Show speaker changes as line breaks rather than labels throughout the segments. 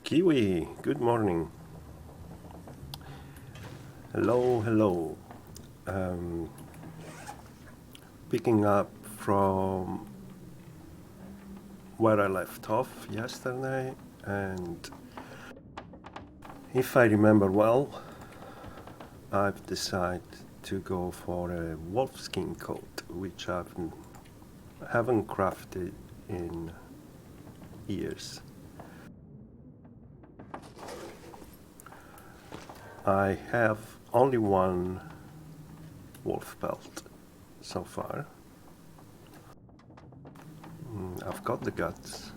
Kiwi, good morning. Hello, hello. Um, Picking up from where I left off yesterday, and if I remember well, I've decided to go for a wolfskin coat, which haven't crafted in years. I have only one wolf pelt so far. I've got the guts.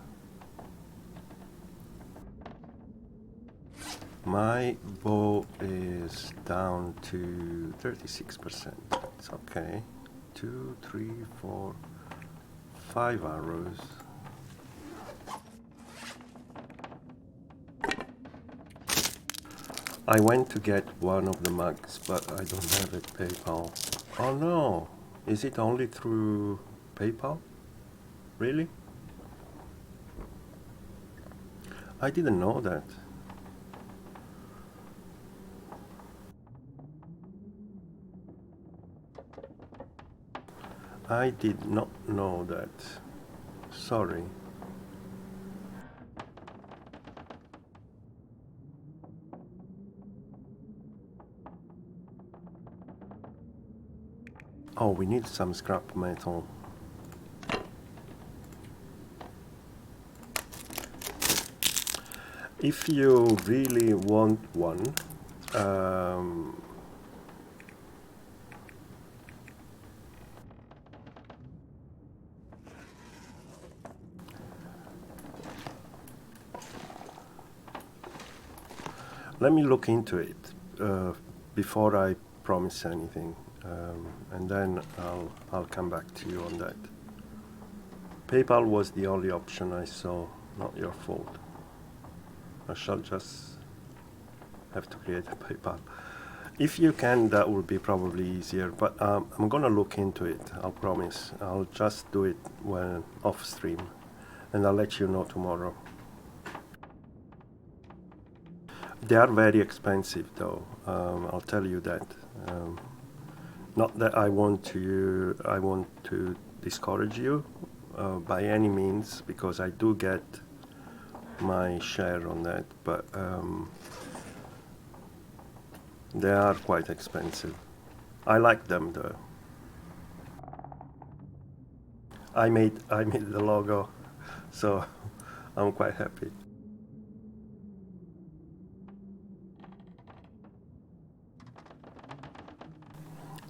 My bow is down to 36%. It's okay. 2, 3, 4, 5 arrows. I went to get one of the mugs, but I don't have it PayPal. Oh no! Is it only through PayPal? Really? I didn't know that. I did not know that. Sorry. Oh, we need some scrap metal. If you really want one, um, let me look into it before I promise anything, and then I'll come back to you on that. PayPal was the only option I saw, not your fault. I shall just have to create a PayPal. If you can, that would be probably easier, but I'm gonna look into it, I'll promise. I'll just do it when off stream, and I'll let you know tomorrow. They are very expensive though, I'll tell you that. Not that I want to discourage you by any means, because I do get my share on that, but they are quite expensive. I like them though. I made the logo, so I'm quite happy.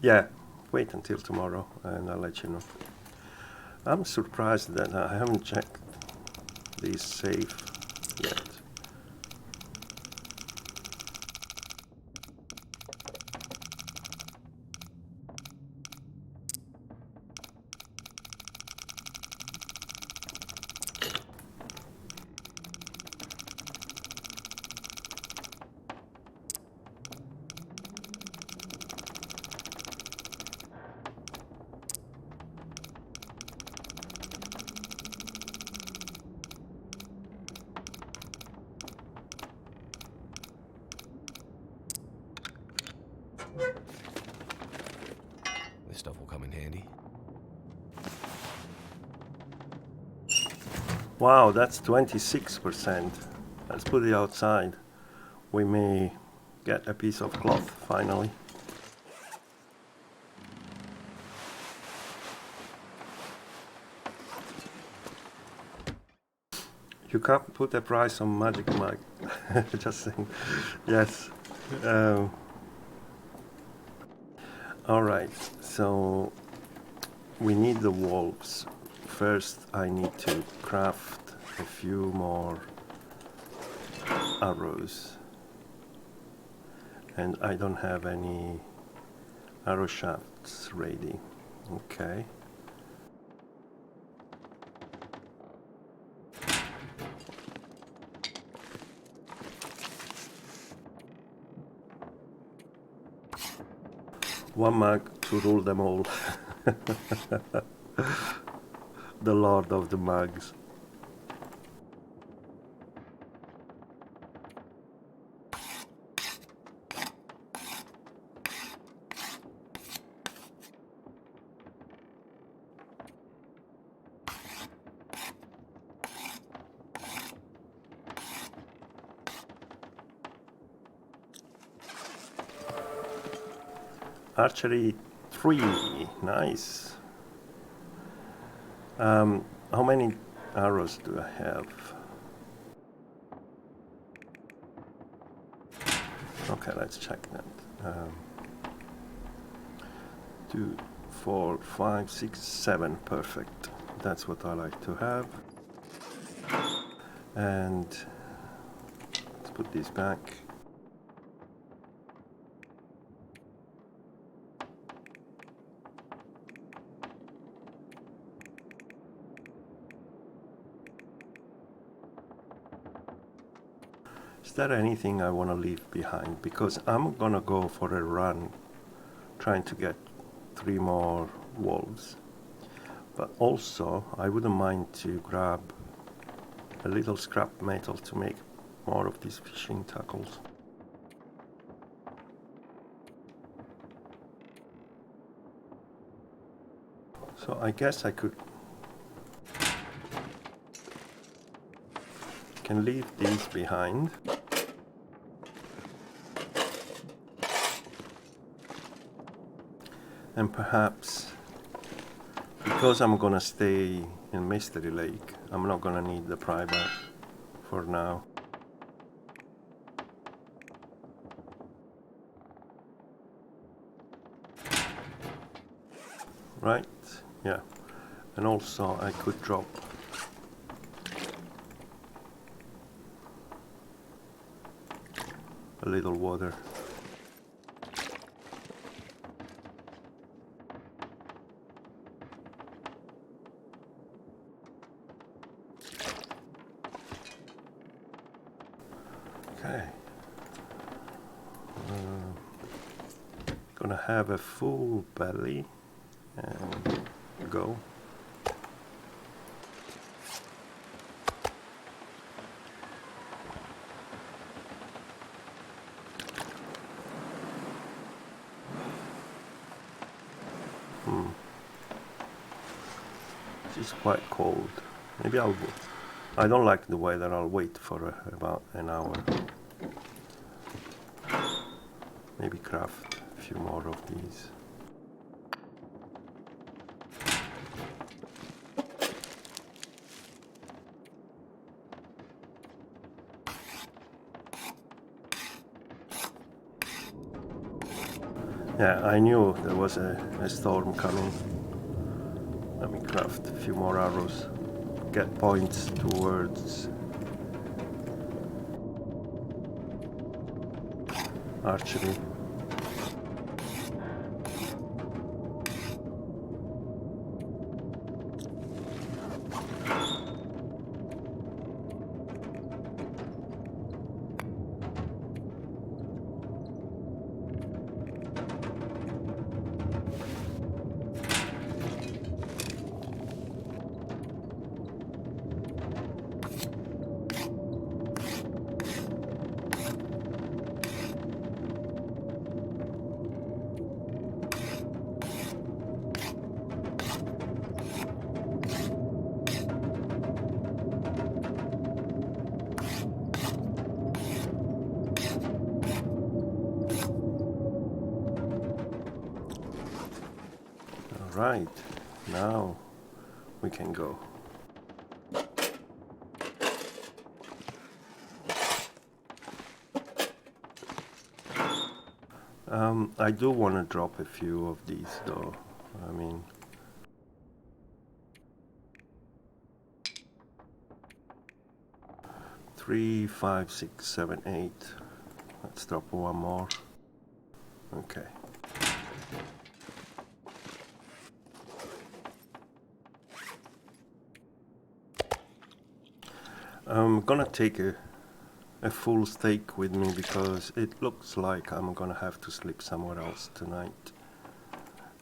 Yeah, wait until tomorrow and I'll let you know. I'm surprised that I haven't checked this safe yet.
This stuff will come in handy.
Wow, that's 26%. Let's put it outside. We may get a piece of cloth finally. You can't put a price on Magic Mug. Just saying. Yes. Alright, so we need the wolves. First I need to craft a few more arrows. And I don't have any arrow shafts ready. Okay. One mug to rule them all. The Lord of the Mugs. Archery 3, nice. How many arrows do I have? Okay, let's check that. 2, 4, 5, 6, 7, perfect. That's what I like to have. And let's put these back. Is there anything I want to leave behind? Because I'm gonna go for a run trying to get 3 more wolves. But also, I wouldn't mind to grab a little scrap metal to make more of these fishing tackles. So I guess I can leave these behind. And perhaps, because I'm gonna stay in Mystery Lake, I'm not gonna need the private for now. Right? Yeah. And also I could drop a little water. Okay. Gonna have a full belly and go. This is quite cold. Maybe I don't like the weather. I'll wait for about an hour. Maybe craft a few more of these. Yeah, I knew there was a storm coming. Let me craft a few more arrows. Get points towards archery. Right, now we can go. I do want to drop a few of these though. I mean, three, 5, 6, 7, 8. Let's drop one more. Okay. I'm gonna take a full steak with me because it looks like I'm gonna have to sleep somewhere else tonight.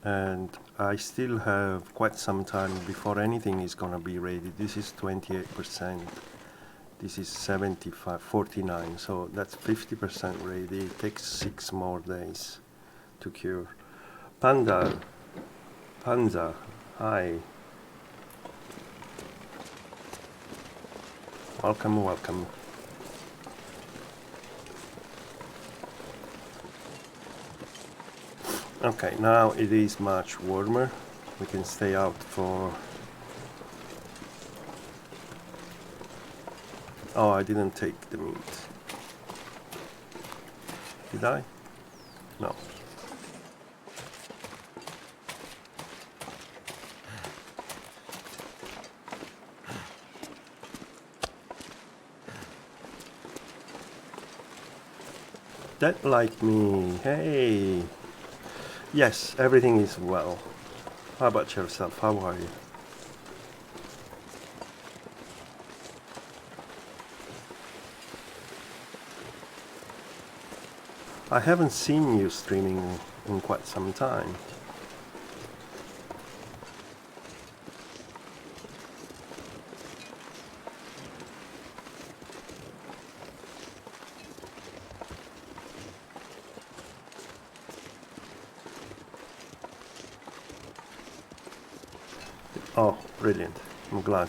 And I still have quite some time before anything is gonna be ready. This is 28%. This is 75, 49, so that's 50% ready. It takes 6 more days to cure. Panza, hi. Welcome, welcome. Okay, now it is much warmer. We can stay out for... Oh, I didn't take the meat. Did I? No. That like me. Hey. Yes, everything is well. How about yourself? How are you? I haven't seen you streaming in quite some time. Oh, brilliant. I'm glad.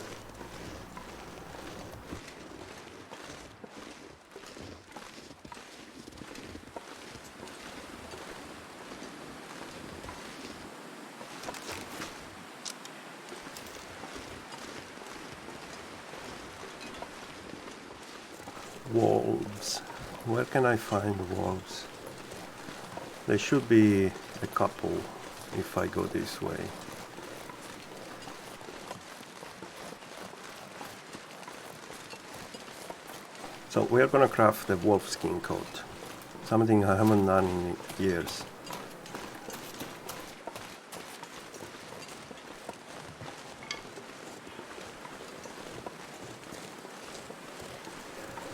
Wolves. Where can I find wolves? There should be a couple if I go this way. So we are gonna craft the wolf skin coat. Something I haven't done in years.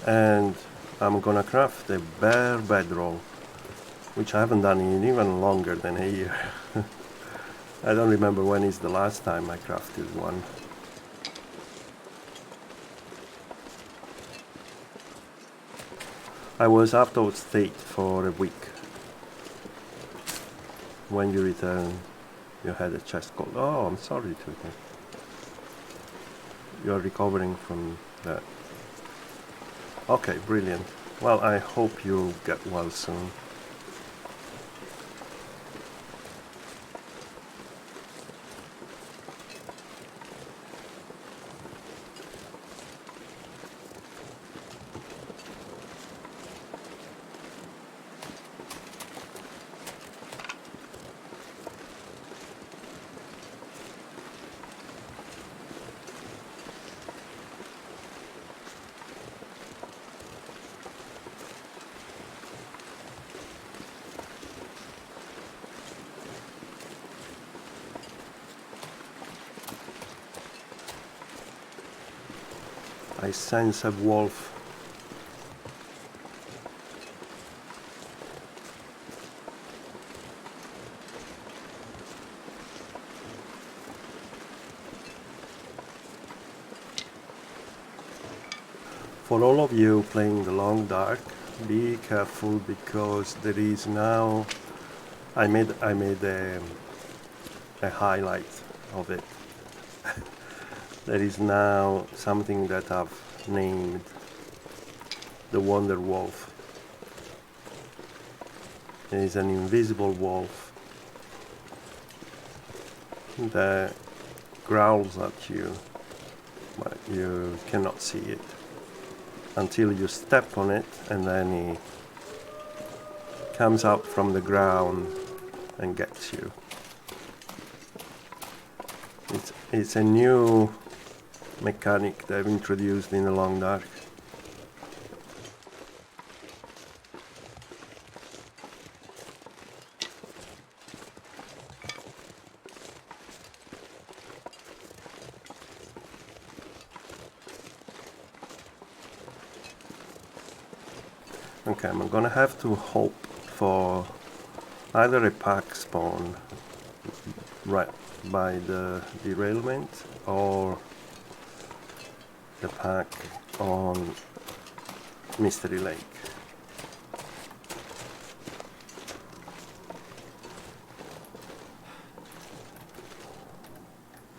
And I'm gonna craft a bear bedroll, which I haven't done in even longer than a year. I don't remember when is the last time I crafted one. I was out of state for a week. When you returned, you had a chest cold. Oh, I'm sorry to hear. You're recovering from that. Okay, brilliant. Well, I hope you get well soon. I sense a wolf. For all of you playing the long dark, be careful because there is now... I made a highlight of it. There is now something that I've named the Wonder Wolf. It is an invisible wolf that growls at you, but you cannot see it until you step on it, and then he comes up from the ground and gets you. It's a new mechanic they've introduced in the long dark. Okay, I'm gonna have to hope for either a pack spawn right by the derailment or the pack on Mystery Lake.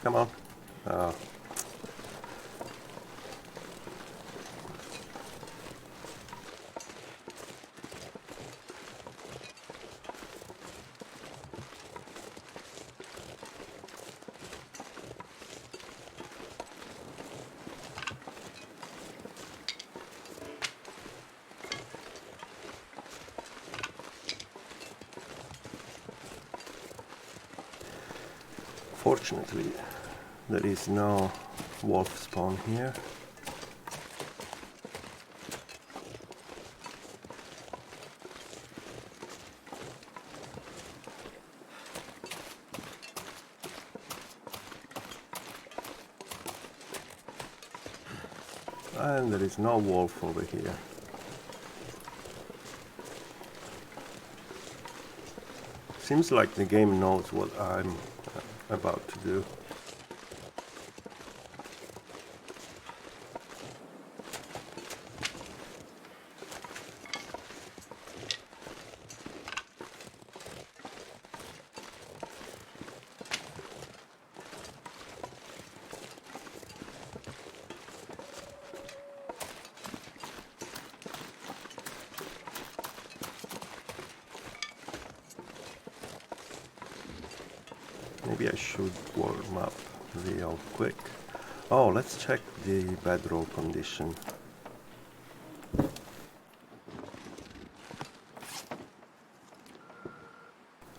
Come on. Oh. Fortunately, there is no wolf spawn here. And there is no wolf over here. Seems like the game knows what I'm about to do. Maybe I should warm up real quick. Oh, let's check the bedroll condition.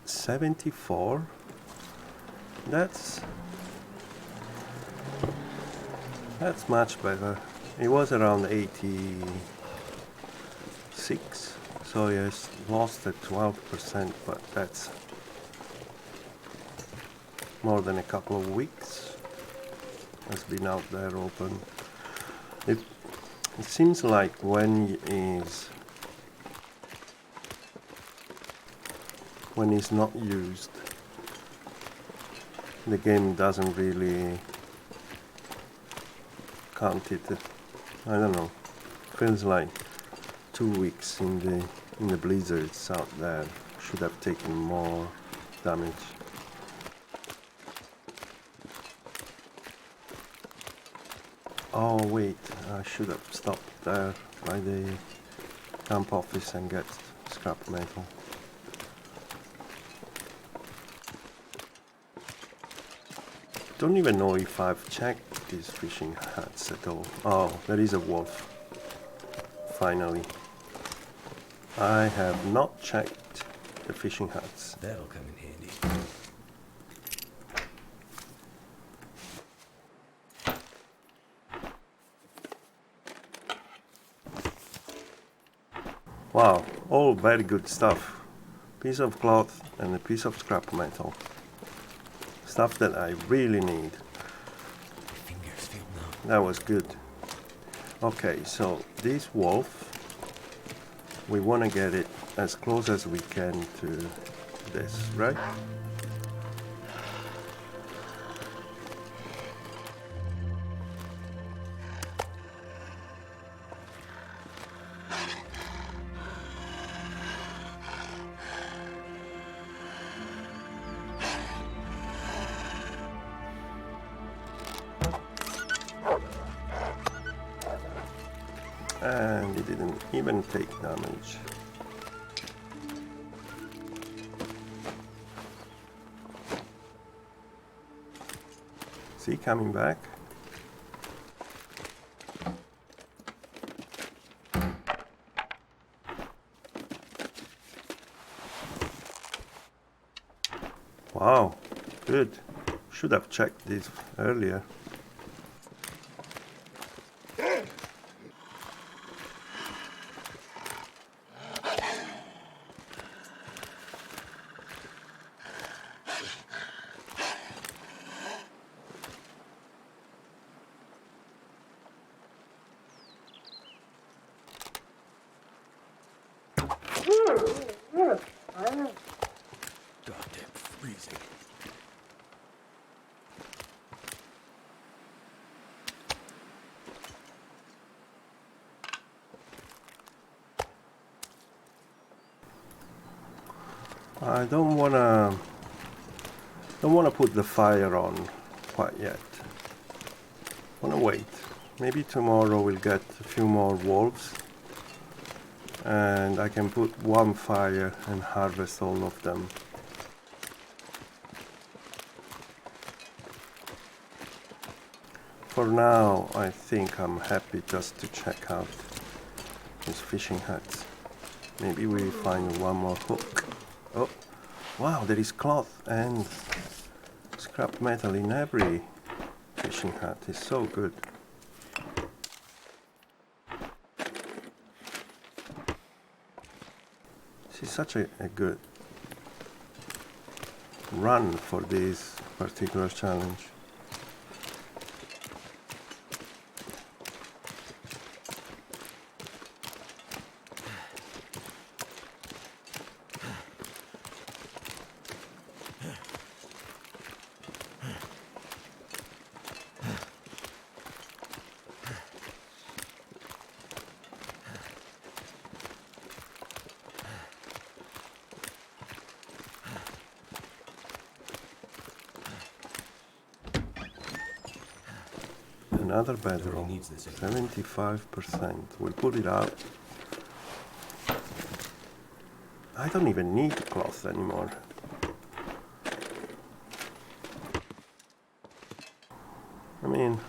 $74. That's much better. It was around 86, so yes, lost at 12%, but that's more than a couple of weeks has been out there open. It seems like when it's not used, the game doesn't really count it. I don't know. Feels like 2 weeks in the blizzards out there should have taken more damage. Oh wait, I should have stopped there by the camp office and get scrap metal. Don't even know if I've checked these fishing huts at all. Oh, there is a wolf. Finally. I have not checked the fishing huts.
That'll come in handy.
Wow, all very good stuff. Piece of cloth and a piece of scrap metal. Stuff that I really need.
Fingers feel numb.
That was good. Okay, so this wolf, we want to get it as close as we can to this, right? And it didn't even take damage. See, coming back. Wow, good. Should have checked this earlier.
Goddamn freezing.
I don't wanna put the fire on quite yet. Wanna wait. Maybe tomorrow we'll get a few more wolves and I can put one fire and harvest all of them. For now, I think I'm happy just to check out these fishing huts. Maybe we find one more hook. Oh, wow, there is cloth and Scrap metal in every fishing hat is so good. This is such a good run for this particular challenge. Another bedroll,
needs this.
75%. We'll put it out. I don't even need cloth anymore. I mean,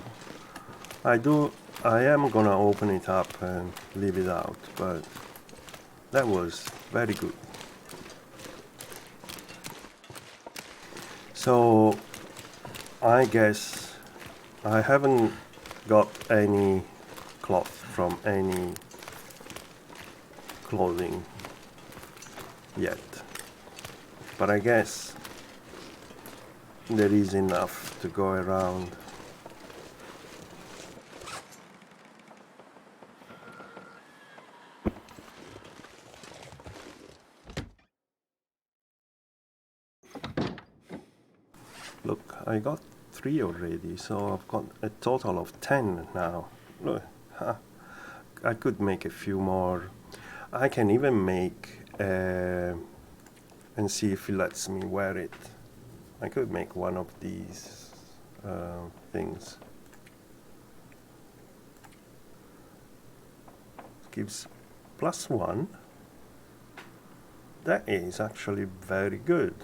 I am gonna open it up and leave it out, but that was very good. So, I guess I haven't got any cloth from any clothing yet, but I guess there is enough to go around. Look, I got 3 already, so I've got a total of 10 now. Look, I could make a few more. I can even make, and see if it lets me wear it. I could make one of these things. Gives +1. That is actually very good.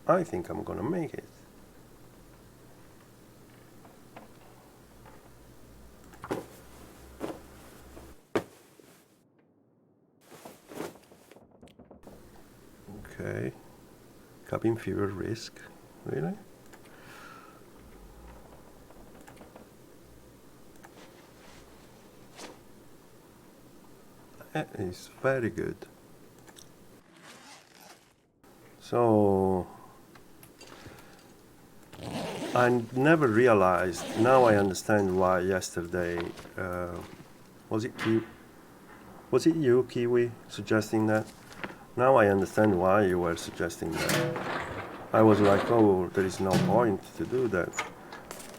I think I'm gonna make it. Okay. Cabin fever risk. Really? That is very good. So I never realized. Now I understand why yesterday was it you, Kiwi, suggesting that? Now I understand why you were suggesting that. I was like, oh, there is no point to do that.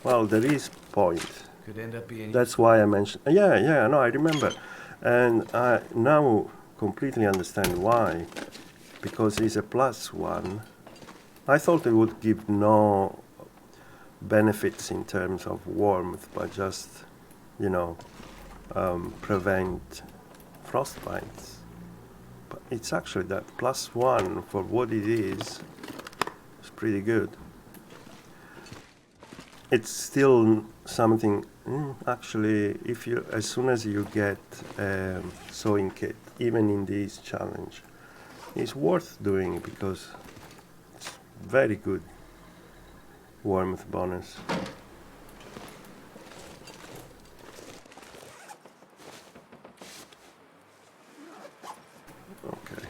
Well, there is point.
Could end up being.
That's why I mentioned. Yeah, no, I remember, and I now completely understand why, because it's a +1. I thought it would give no benefits in terms of warmth, but just, prevent frostbites. But it's actually that +1 for what it is pretty good. It's still something. Actually, as soon as you get sewing kit, even in this challenge, it's worth doing because it's very good warmth bonus. Okay.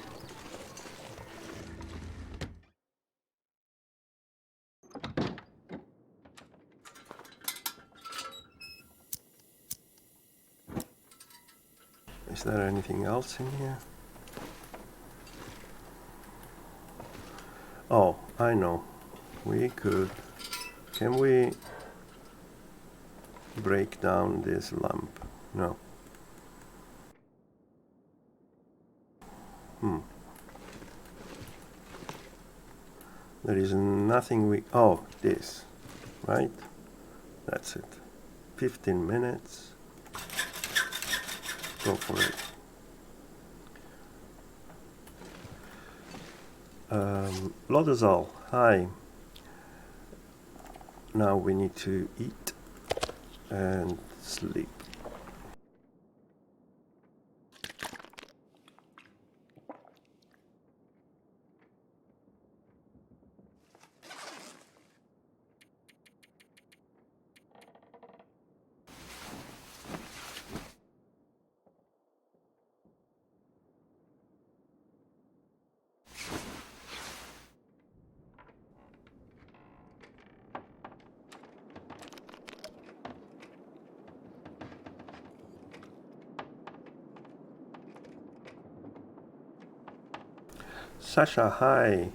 Is there anything else in here? Oh, I know. Can we break down this lamp? No. There is nothing this, right? That's it. 15 minutes. Go for it. Lodazol, hi. Now we need to eat and sleep. Sasha, hi.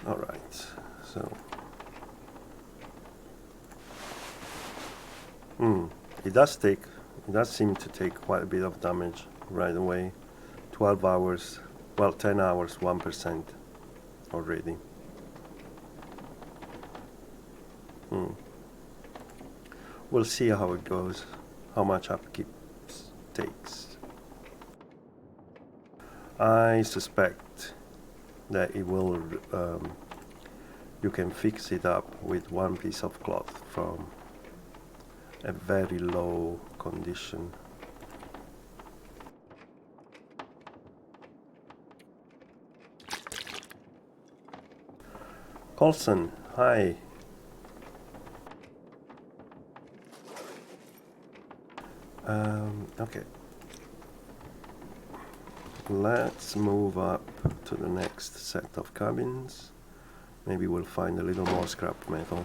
All right, so it does seem to take quite a bit of damage right away. 12 hours, well, 10 hours, 1% already. We'll see how it goes, how much upkeep takes. I suspect that it will, you can fix it up with one piece of cloth from a very low condition. Colson, hi. Okay. Let's move up to the next set of cabins. Maybe we'll find a little more scrap metal.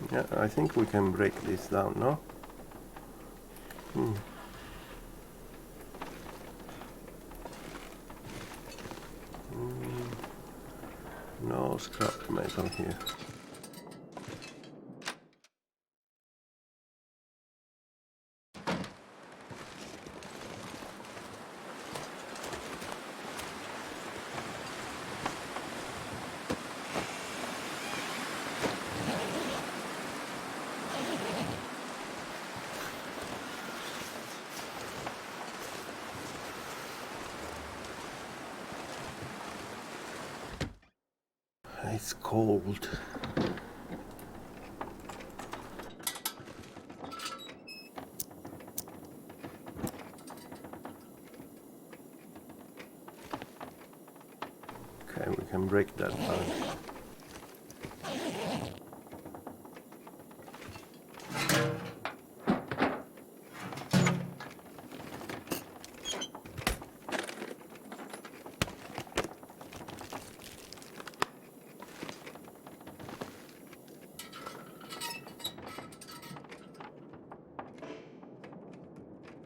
Yeah, I think we can break this down, no? No scrap metal here. It's cold. Okay, we can break that down.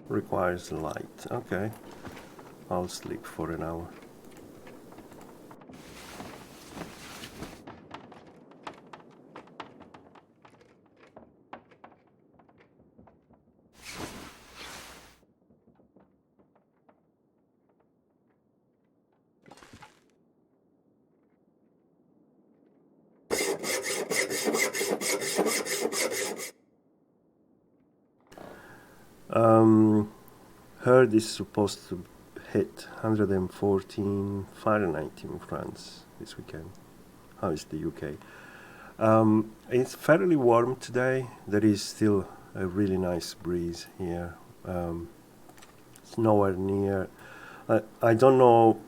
Requires light. Okay. I'll sleep for an hour. Heard is supposed to hit 114 Fahrenheit in France this weekend. How is the UK? It's fairly warm today. There is still a really nice breeze here. It's nowhere near. I don't know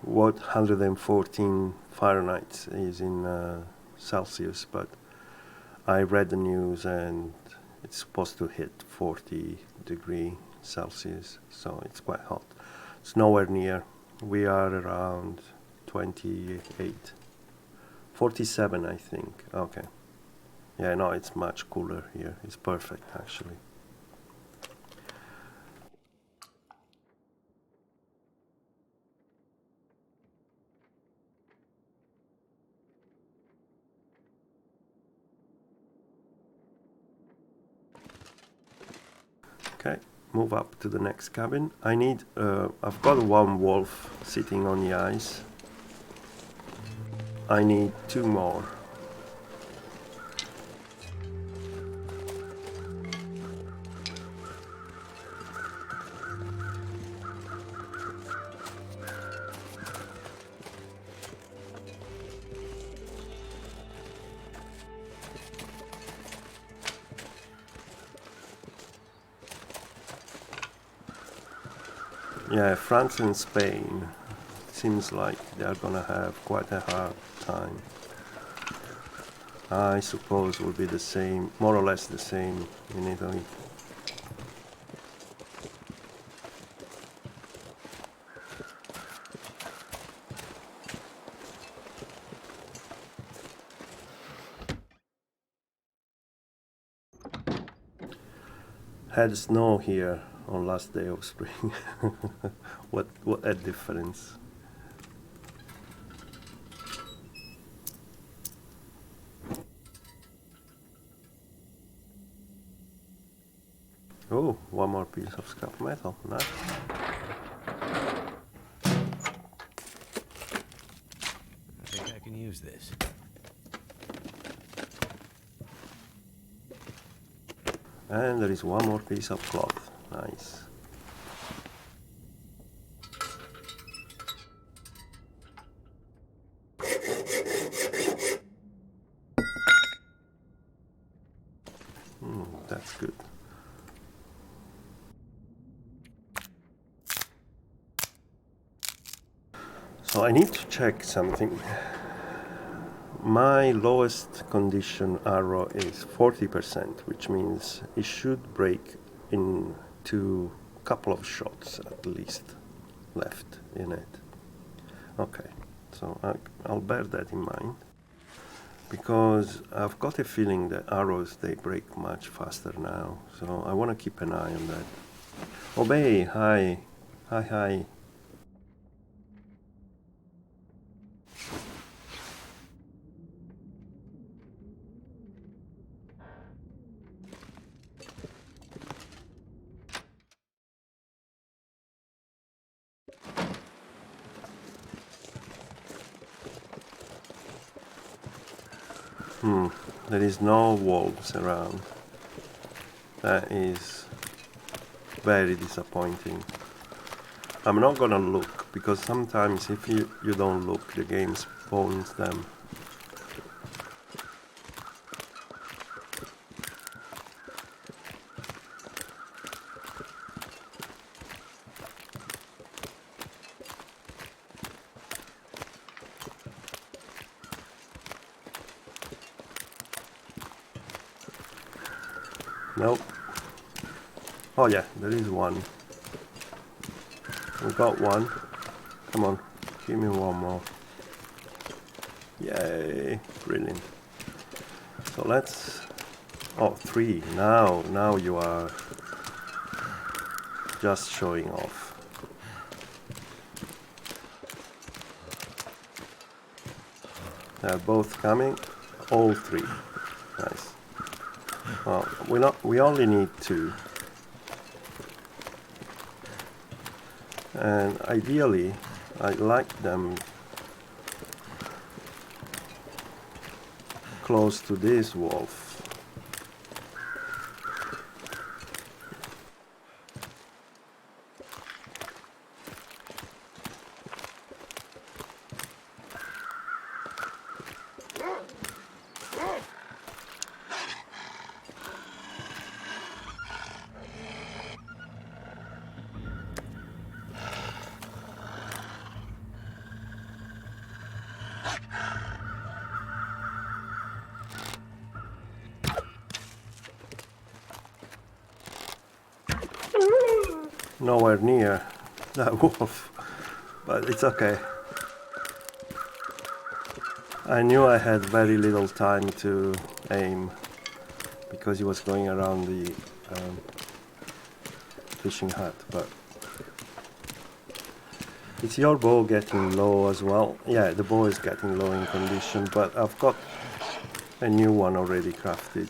what 114 Fahrenheit is in Celsius, but I read the news and it's supposed to hit 40 °C, so it's quite hot. It's nowhere near. We are around 28, 47, I think. Okay. Yeah, no, it's much cooler here. It's perfect, actually. Okay, move up to the next cabin. I need, I've got one wolf sitting on the ice. I need 2 more. Yeah, France and Spain seems like they're gonna have quite a hard time. I suppose will be the same, more or less the same in Italy. Had snow here on last day of spring. What a difference. Oh, one more piece of scrap metal. Nice.
I think I can use this.
And there is one more piece of cloth. Nice. That's good. So I need to check something. My lowest condition arrow is 40%, which means it should break into a couple of shots at least left in it. Okay, so I'll bear that in mind, because I've got a feeling that arrows, they break much faster now, so I want to keep an eye on that. Obey, hi. Hi, hi. There is no wolves around. That is very disappointing. I'm not gonna look, because sometimes if you don't look, the game spawns them. Nope. Oh yeah, there is one. We got one. Come on, give me one more. Yay, brilliant. So let's... Oh, 3. Now you are just showing off. They're both coming, all 3. Nice. Well, we only need 2. And ideally, I'd like them close to this wolf. Nowhere near that wolf, but it's okay. I knew I had very little time to aim because he was going around the fishing hut, but is your bow getting low as well? Yeah, the bow is getting low in condition, but I've got a new one already crafted.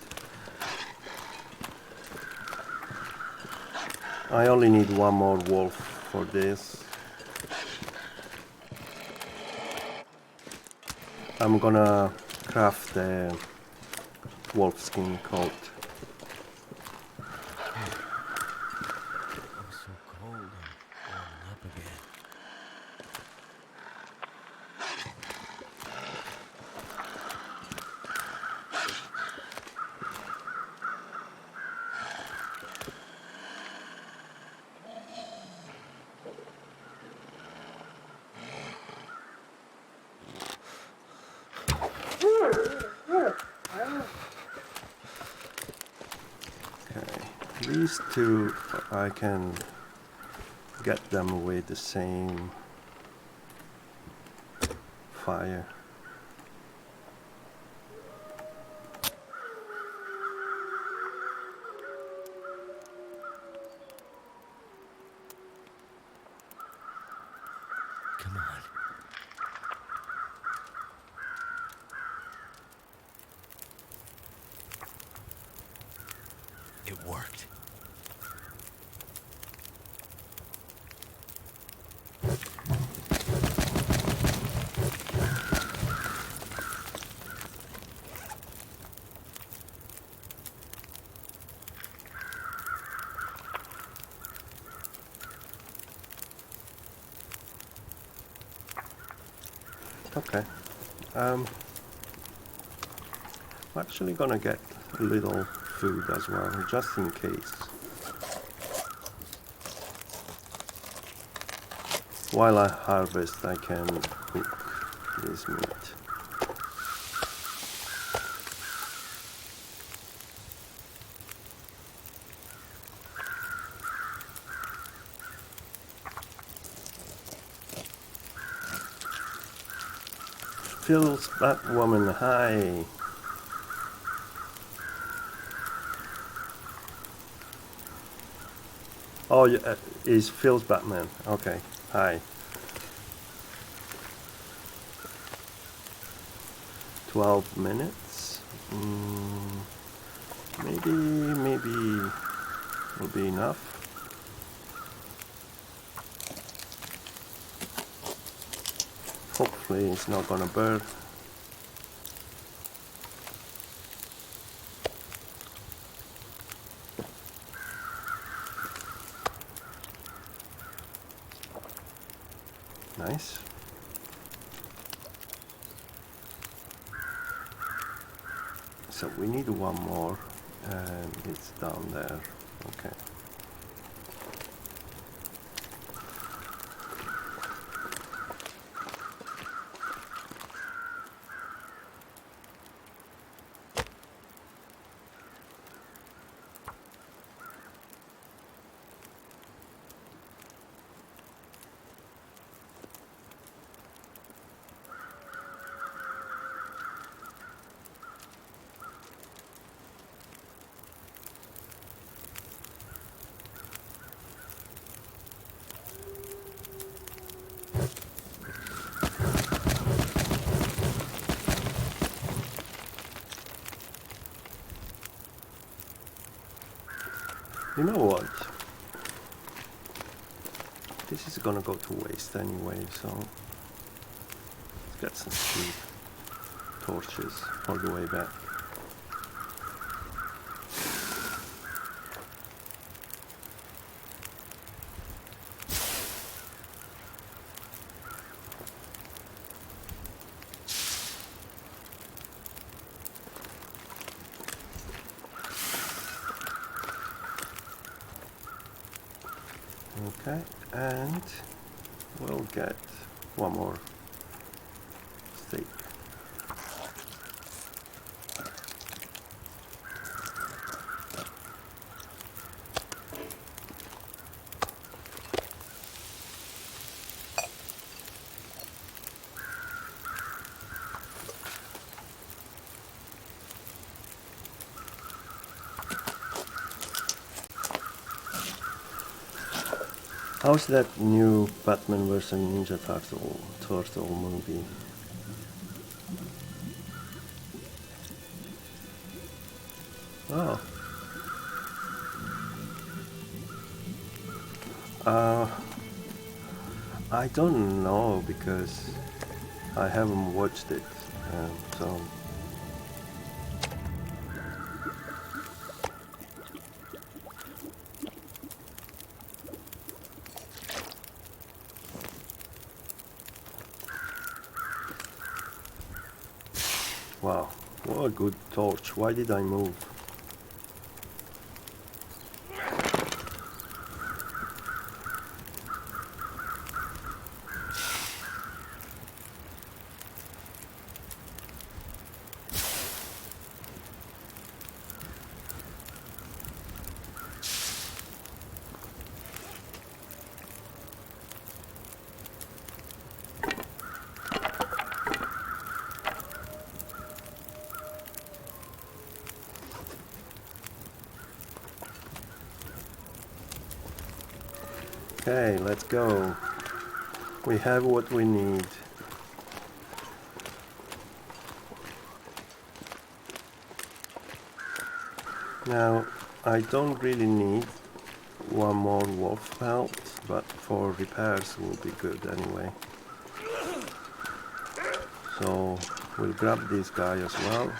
I only need one more wolf for this. I'm gonna craft the wolf skin coat.
Oh, so cold. I'm warming up again.
Okay, these two I can get them with the same fire.
Come on. It worked.
Okay. I'm actually gonna get a little food as well, just in case. While I harvest, I can cook this meat. Phil's Batwoman, hi! Oh, yeah, is Phil's Batman. Okay, hi. 12 minutes? Maybe will be enough. Hopefully it's not gonna burn. Nice. So we need one more, and it's down there. Okay. You know what? This is gonna go to waste anyway, so let's get some cheap torches all the way back. Okay, and we'll get one more steak. How's that new Batman vs Ninja Turtle movie? Oh. Uh, I don't know because I haven't watched it. So wow, what a good torch. Why did I move? Okay, let's go. We have what we need. Now, I don't really need one more wolf pelt, but for repairs will be good anyway. So we'll grab this guy as well.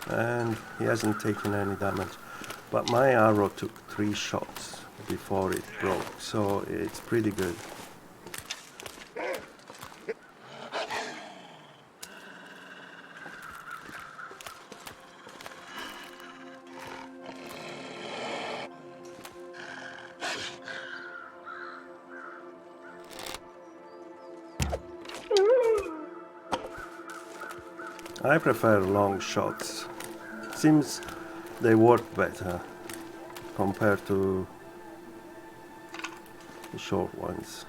And he hasn't taken any damage. But my arrow took 3 shots before it broke, so it's pretty good. I prefer long shots. Seems they work better compared to the short ones.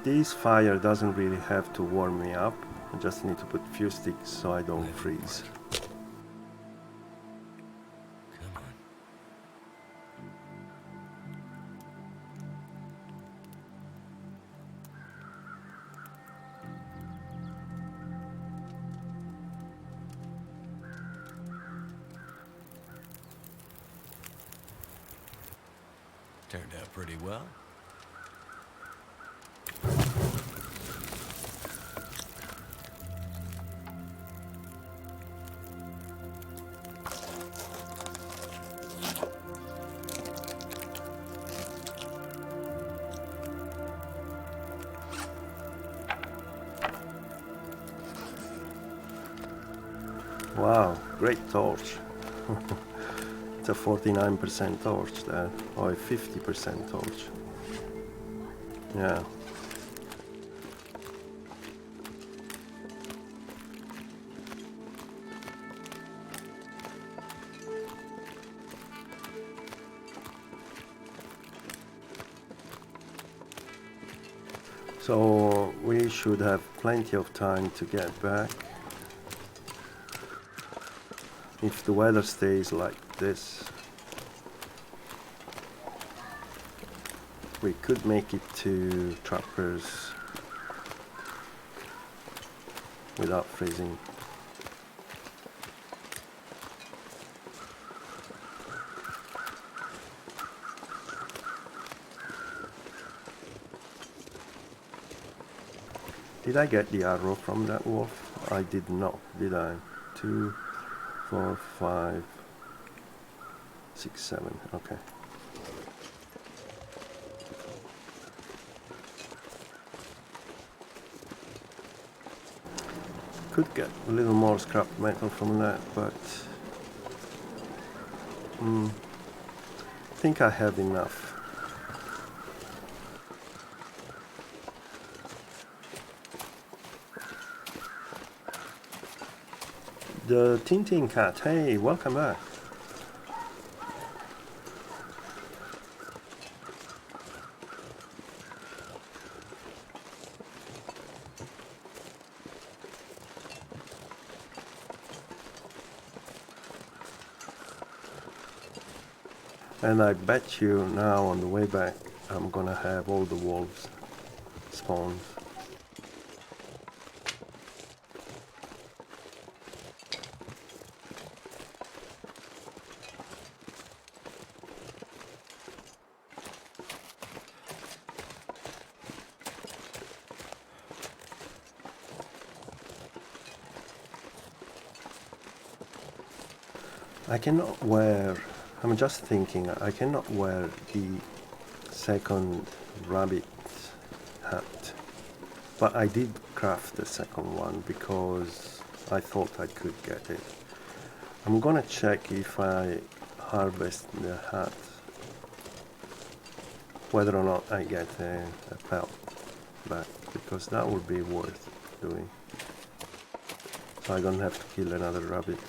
This fire doesn't really have to warm me up. I just need to put few sticks so I don't freeze.
Come on. Turned out pretty well.
Wow, great torch. It's a 49% torch there, or a 50% torch. Yeah. So we should have plenty of time to get back. If the weather stays like this, we could make it to Trappers without freezing. Did I get the arrow from that wolf? I did not, did I? 2, 4, 5, 6, 7. Okay. Could get a little more scrap metal from that, but I think I have enough. The Tintin cat, hey, welcome back. And I bet you now on the way back I'm gonna have all the wolves spawned. I cannot wear, I'm just thinking, I cannot wear the second rabbit hat. But I did craft the second one because I thought I could get it. I'm gonna check if I harvest the hat, whether or not I get a pelt back, because that would be worth doing. So I don't have to kill another rabbit.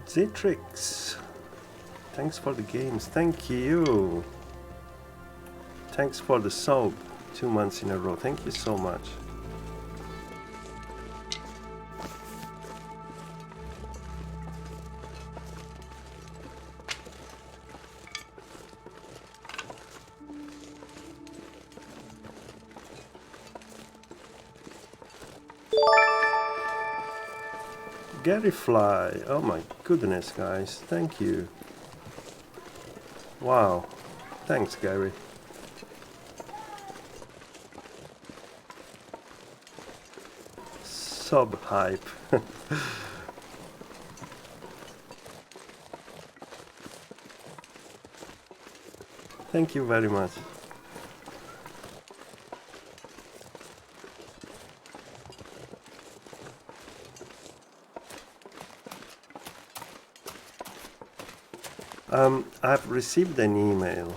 Zitrix, thanks for the games. Thank you. Thanks for the sub, 2 months in a row. Thank you so much. Gary Fly, oh my goodness, guys, thank you. Wow, thanks, Gary. Sub hype. Thank you very much. I've received an email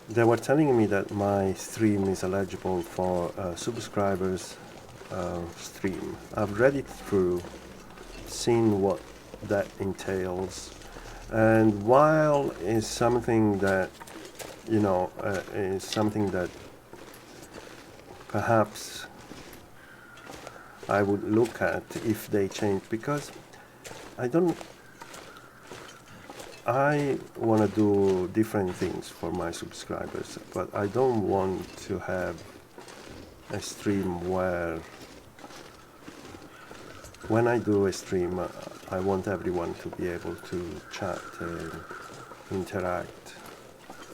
they were telling me that my stream is eligible for subscribers stream. I've read it through, seen what that entails, and while it's something that, you know, is something that perhaps I would look at if they change, because I want to do different things for my subscribers, but I don't want to have a stream where when I do a stream I want everyone to be able to chat and interact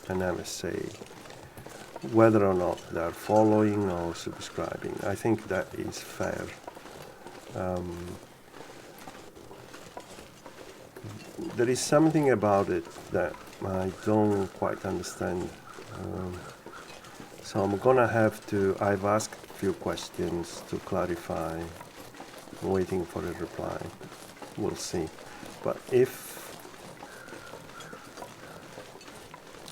and have a say, whether or not they're following or subscribing. I think that is fair. There is something about it that I don't quite understand. So I'm gonna have to, I've asked a few questions to clarify. I'm waiting for a reply. We'll see. But if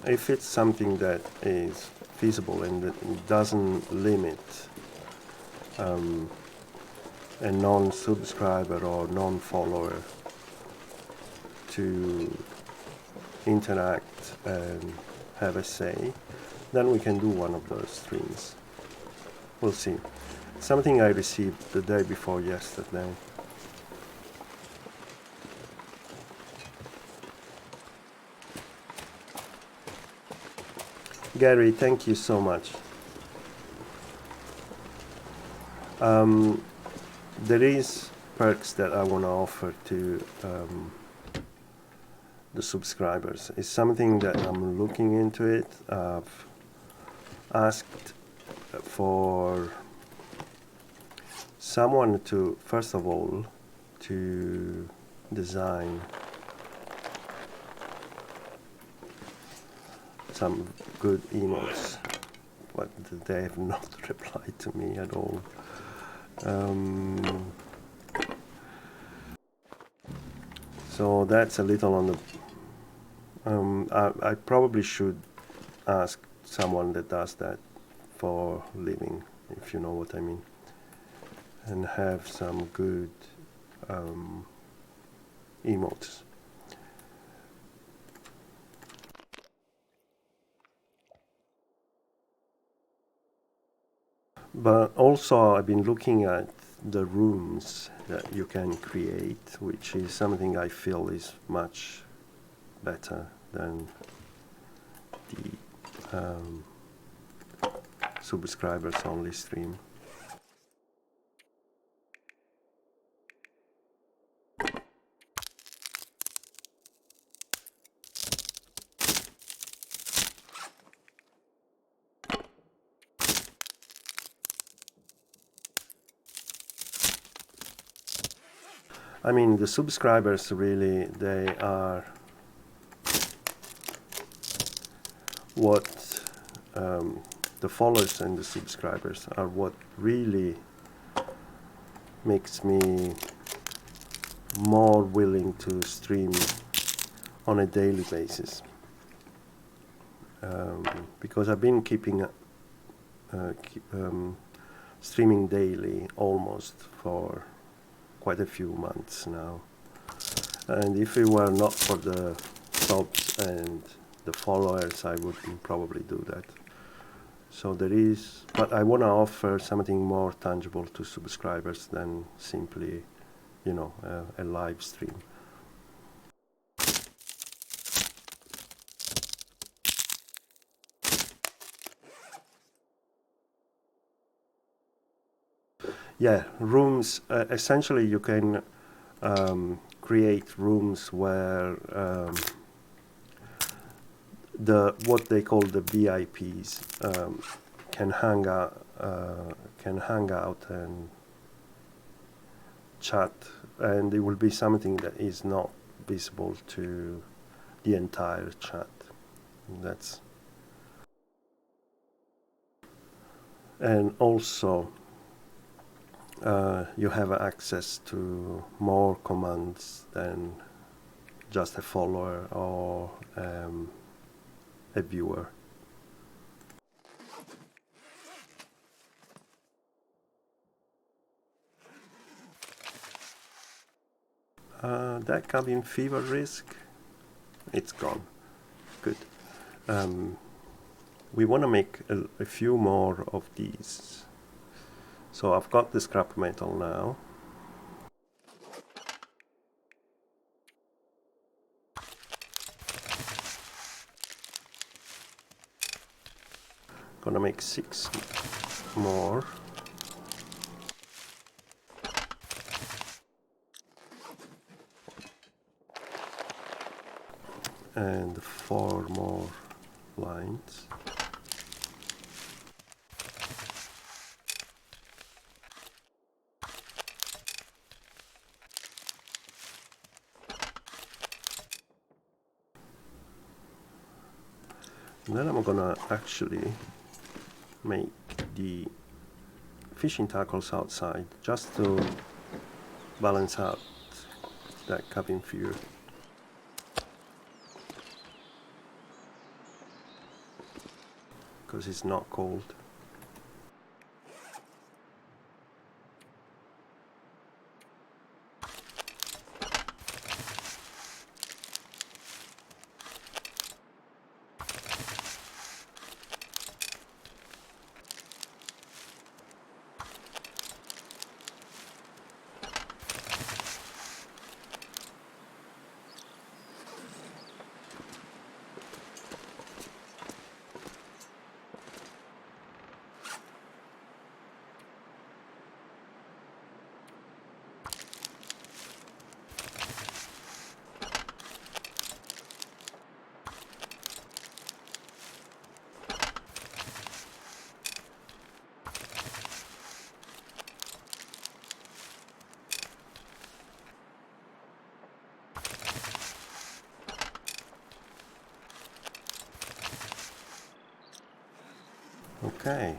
it's something that is feasible and that doesn't limit a non-subscriber or non-follower to interact and have a say, then we can do one of those streams. We'll see. Something I received the day before yesterday. Gary, thank you so much. There is perks that I want to offer to the subscribers. It's something that I'm looking into it. I've asked for someone to, first of all, to design some good emotes, but they have not replied to me at all. So that's a little on the. I probably should ask someone that does that for living, if you know what I mean, and have some good emotes. But also I've been looking at the rooms that you can create, which is something I feel is much better than the subscribers only stream. I mean, the subscribers really, they are what the followers and the subscribers are what really makes me more willing to stream on a daily basis. Because I've been keeping streaming daily almost for quite a few months now. And if it were not for the subs and the followers, I wouldn't probably do that. So there is, but I want to offer something more tangible to subscribers than simply, you know, a live stream. Yeah, rooms, essentially you can create rooms where what they call the VIPs can hang out and chat, and it will be something that is not visible to the entire chat. That's, and also you have access to more commands than just a follower or a viewer. That cabin fever risk, it's gone. Good. We want to make a few more of these. So I've got the scrap metal now. Gonna make 6 more. And 4 more lines. And then I'm gonna actually make the fishing tackles outside just to balance out that cabin fever. Because it's not cold. Okay.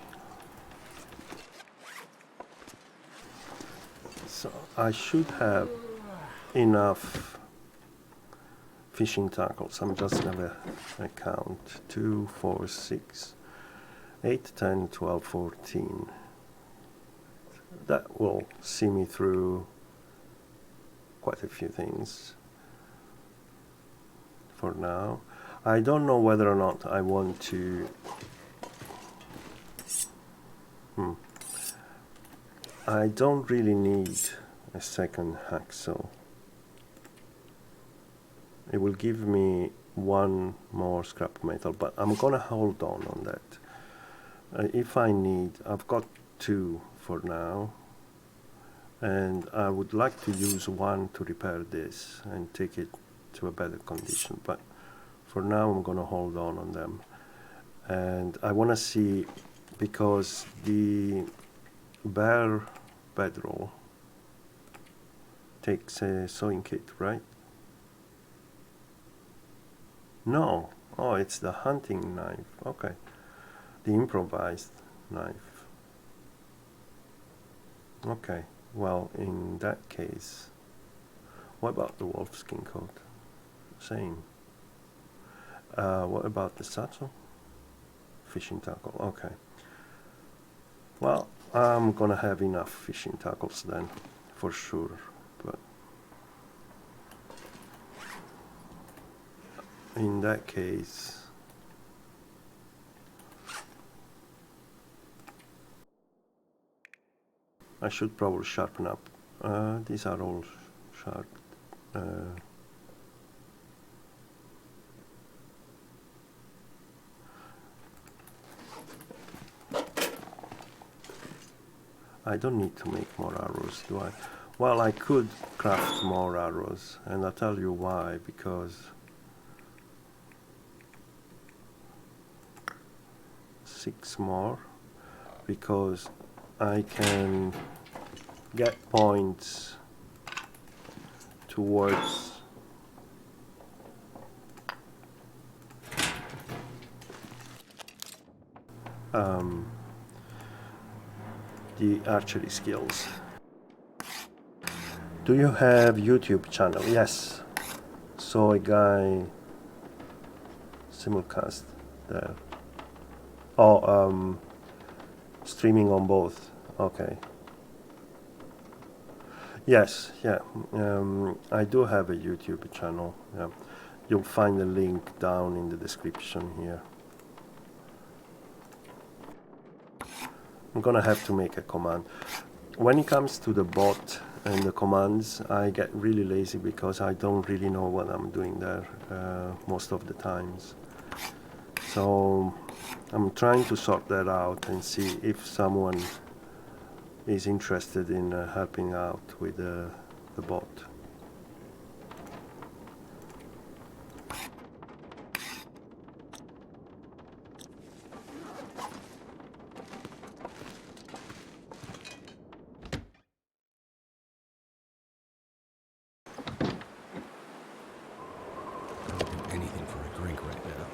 So I should have enough fishing tackles. I'm just gonna count 2, 4, 6, 8, 10, 12, 14. That will see me through quite a few things for now. I don't know whether or not I want to I don't really need a second hacksaw. It will give me one more scrap metal, but I'm gonna hold on that. If I need, I've got 2 for now, and I would like to use 1 to repair this and take it to a better condition, but for now I'm gonna hold on them. And I wanna see, because the bare bedroll takes a sewing kit, right? No. Oh, it's the hunting knife. Okay. The improvised knife. Okay. Well, in that case, what about the wolfskin coat? Same. What about the satchel? Fishing tackle. Okay. Well, I'm gonna have enough fishing tackles then, for sure. But in that case, I should probably sharpen up. These are all sharp. I don't need to make more arrows, do I? Well, I could craft more arrows, and I'll tell you why, because 6 more, because I can get points towards the archery skills. Do you have YouTube channel? Yes. Saw a guy simulcast there. Oh, streaming on both. Okay. Yes, yeah. I do have a YouTube channel. Yeah. You'll find the link down in the description here. I'm gonna have to make a command. When it comes to the bot and the commands, I get really lazy because I don't really know what I'm doing there most of the times. So I'm trying to sort that out and see if someone is interested in helping out with the bot.
I would do anything for a drink right now.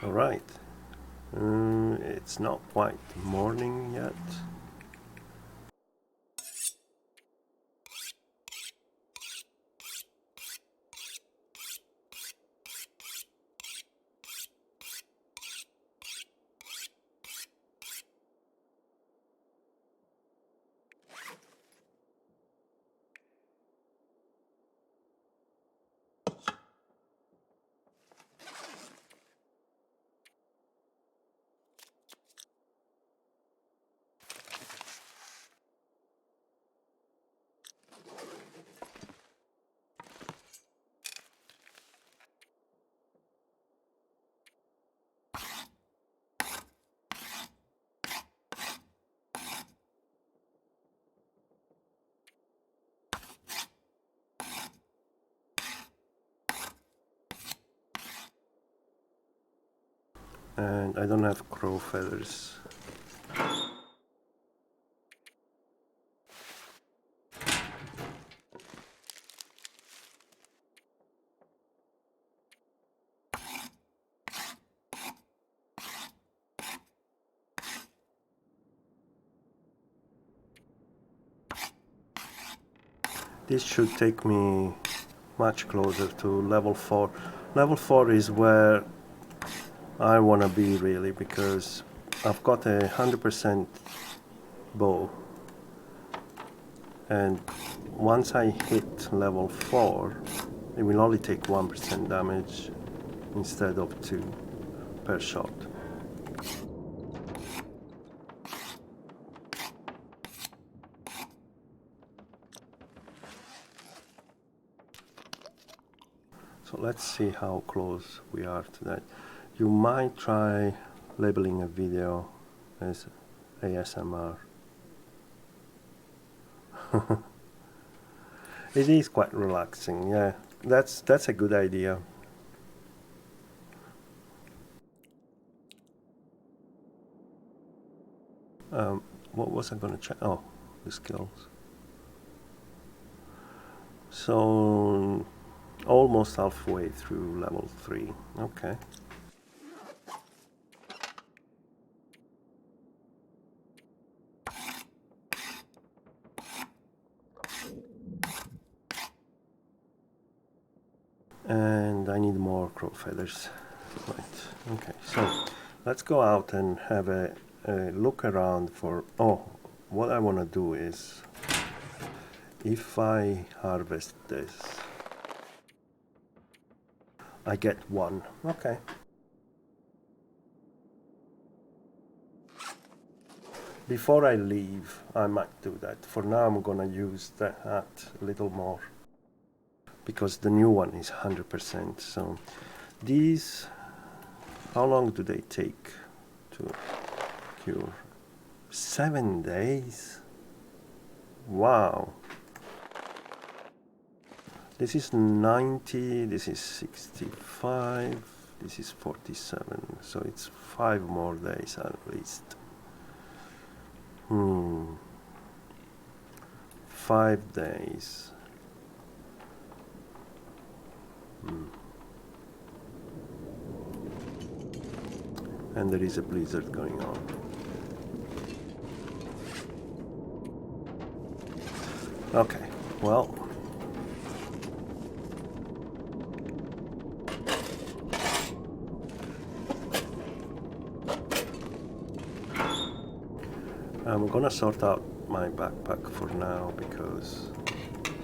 All right. It's not quite morning yet. and I don't have crow feathers. This should take me much closer to level 4. Level 4 is where I want to be really, because I've got a 100% bow, and once I hit level 4 it will only take 1% damage instead of 2 per shot. So let's see how close we are to that. You might try labeling a video as ASMR. It is quite relaxing, yeah. That's a good idea. What was I going to check? Oh, the skills. So almost halfway through level 3. Okay. And I need more crow feathers. Right. Okay. So let's go out and have a look around for. Oh, what I want to do is, if I harvest this, I get 1. Okay. Before I leave, I might do that. For now, I'm gonna use that hat a little more, because the new one is 100%. So these, how long do they take to cure? 7 days? Wow. This is 90, this is 65, this is 47. So it's 5 more days at least. 5 days. And there is a blizzard going on. Okay, well. I'm gonna sort out my backpack for now because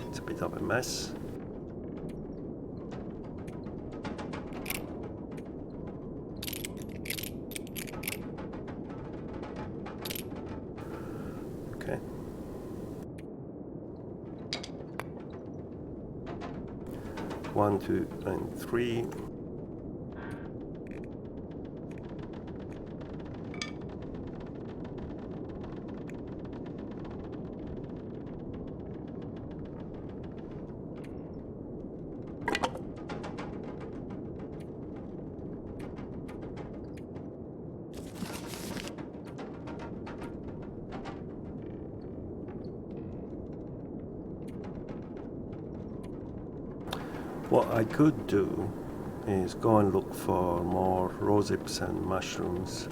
it's a bit of a mess. Okay. One, 2, and 3. What I could do is go and look for more rosehips and mushrooms.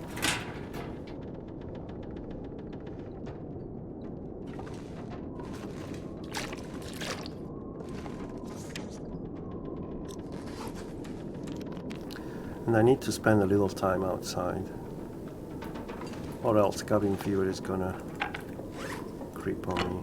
And I need to spend a little time outside, or else cabin fever is gonna creep on me.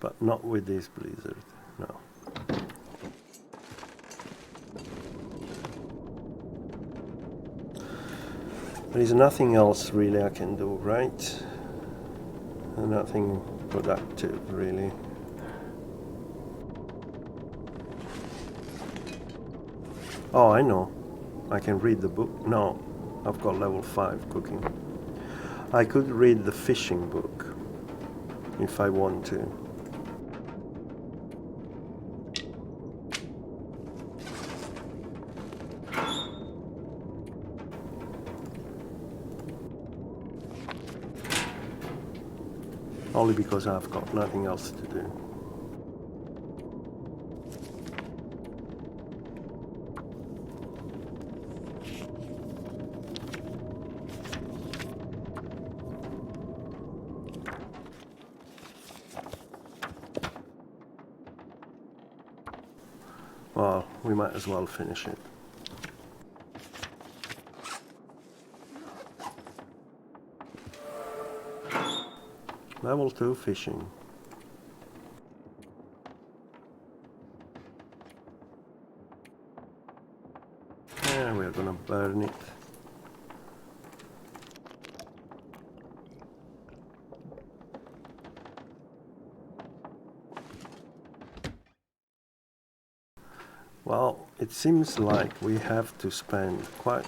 But not with this blizzard, no. There is nothing else really I can do, right? Nothing productive, really. Oh, I know. I can read the book. No, I've got level 5 cooking. I could read the fishing book if I want to. Only because I've got nothing else to do. Well, we might as well finish it. Level 2 fishing. And we're gonna burn it. Well, it seems like we have to spend quite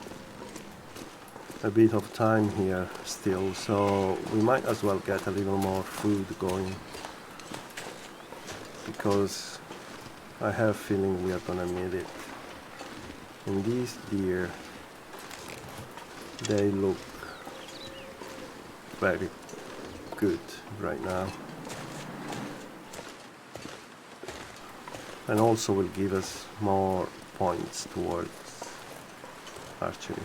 a bit of time here still, so we might as well get a little more food going, because I have a feeling we are gonna need it. And these deer, they look very good right now, and also will give us more points towards archery.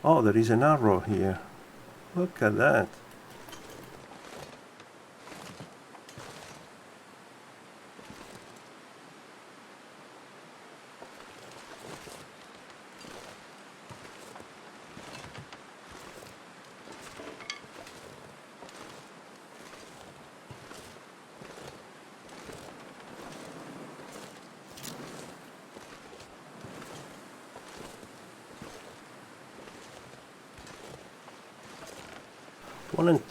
Oh, there is an arrow here. Look at that.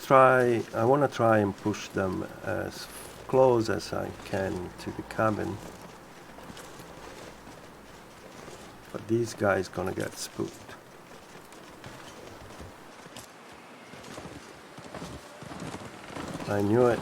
I want to try and push them as close as I can to the cabin. But these guys gonna get spooked. I knew it.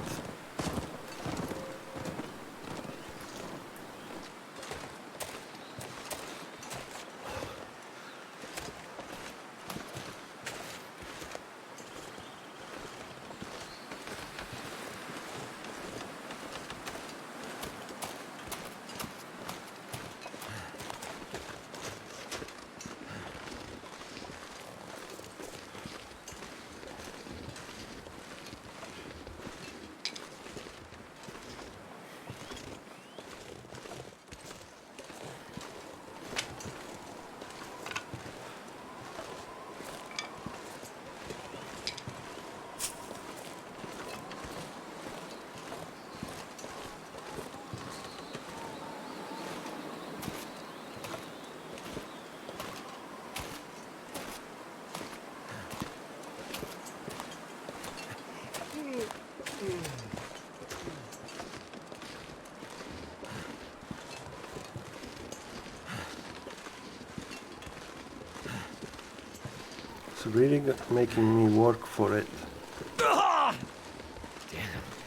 It's really making me work for it.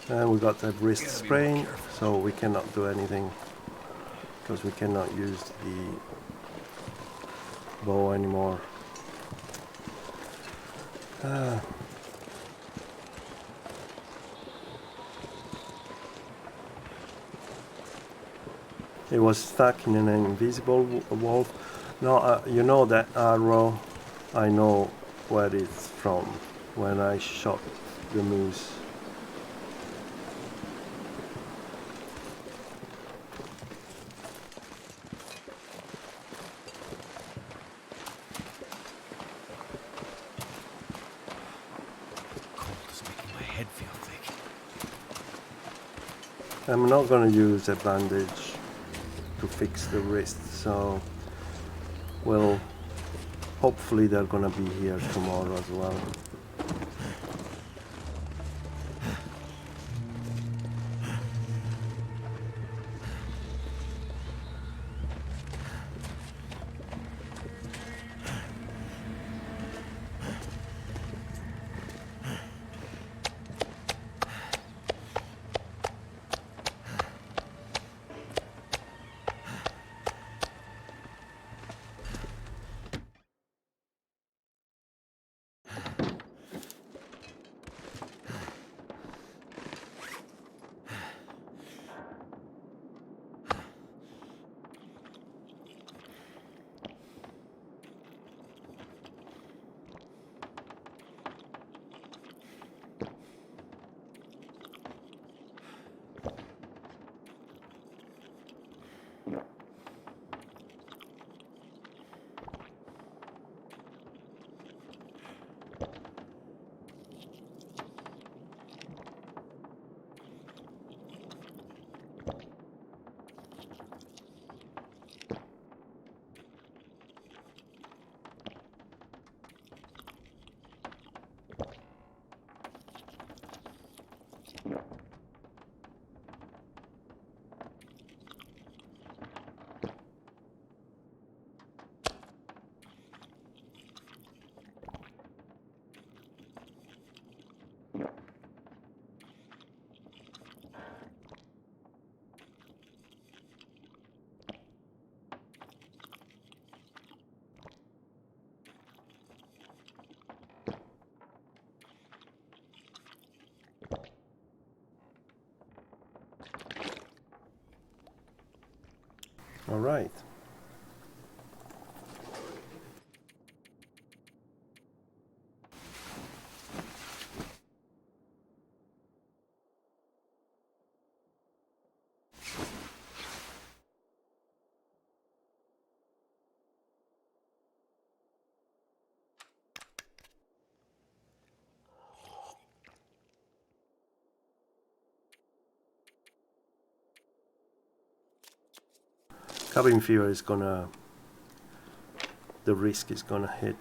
And we got a wrist sprain, so we cannot do anything, because we cannot use the bow anymore. It was stuck in an invisible wolf. No, you know that arrow, I know where it's from, when I shot the moose. I'm not going to use a bandage to fix the wrist, so well, hopefully they're going to be here tomorrow as well. All right. Cabin fever is gonna, the risk is gonna hit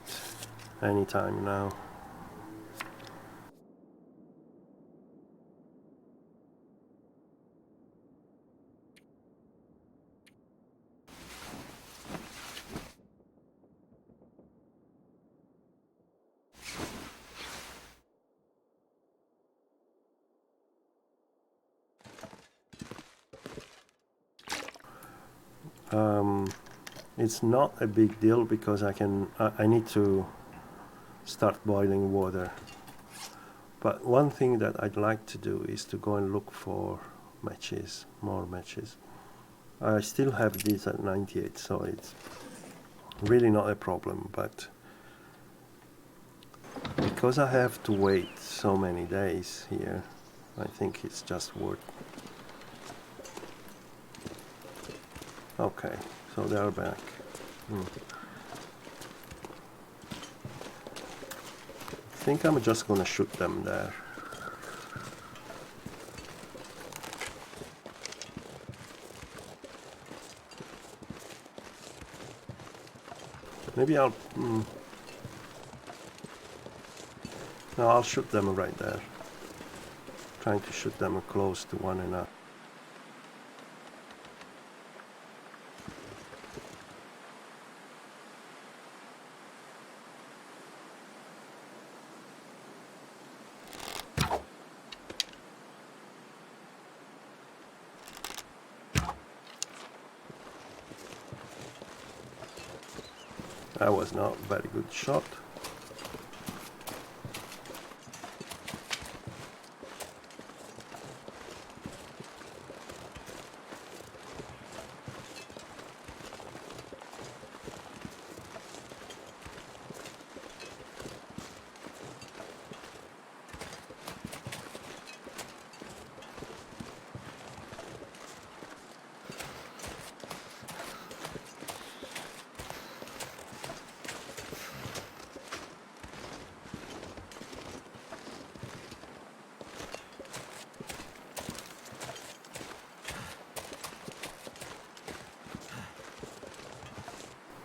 anytime now. It's not a big deal because I need to start boiling water. But one thing that I'd like to do is to go and look for matches, more matches. I still have these at 98, so it's really not a problem, but because I have to wait so many days here, I think it's just worth. Okay, so they are back. I think I'm just gonna shoot them there. Maybe I'll... No, I'll shoot them right there. Trying to shoot them close to one another. That was not a very good shot.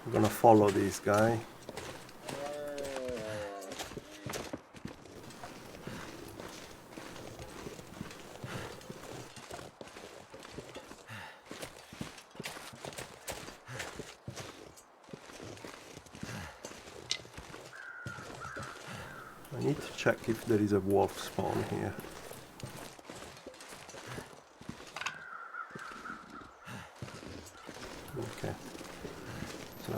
I'm gonna follow this guy. I need to check if there is a wolf spawn here. Okay, so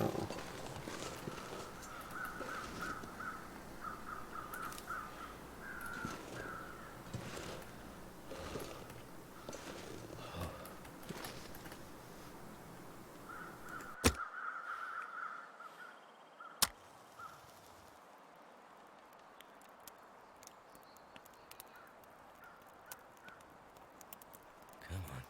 Come on.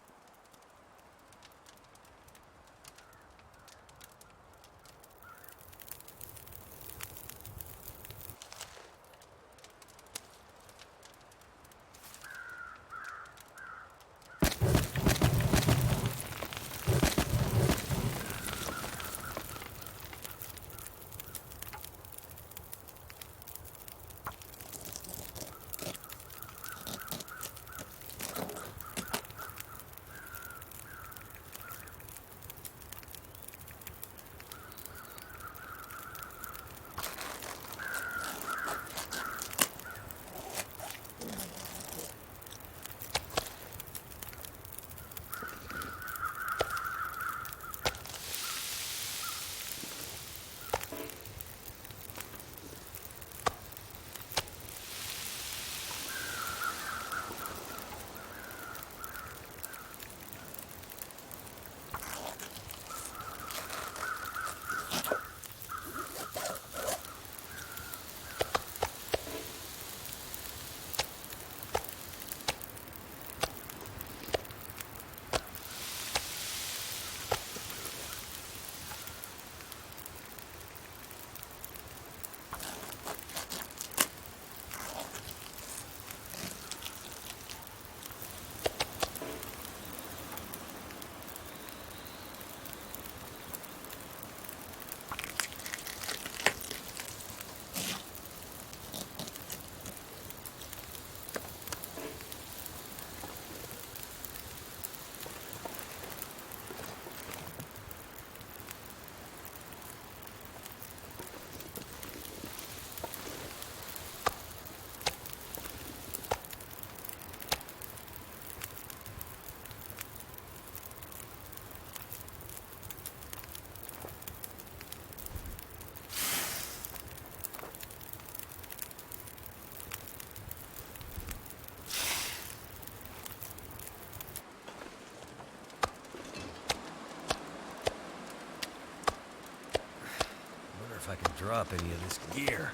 Wonder if I can drop any of this gear.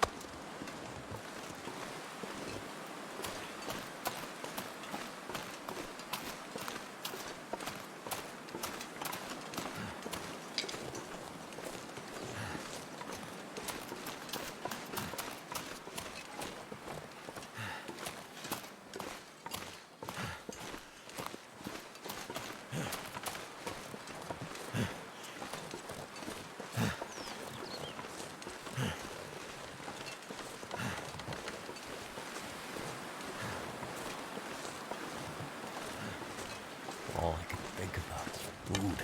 All I can think about is food.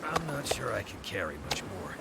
I'm not sure I can carry much more.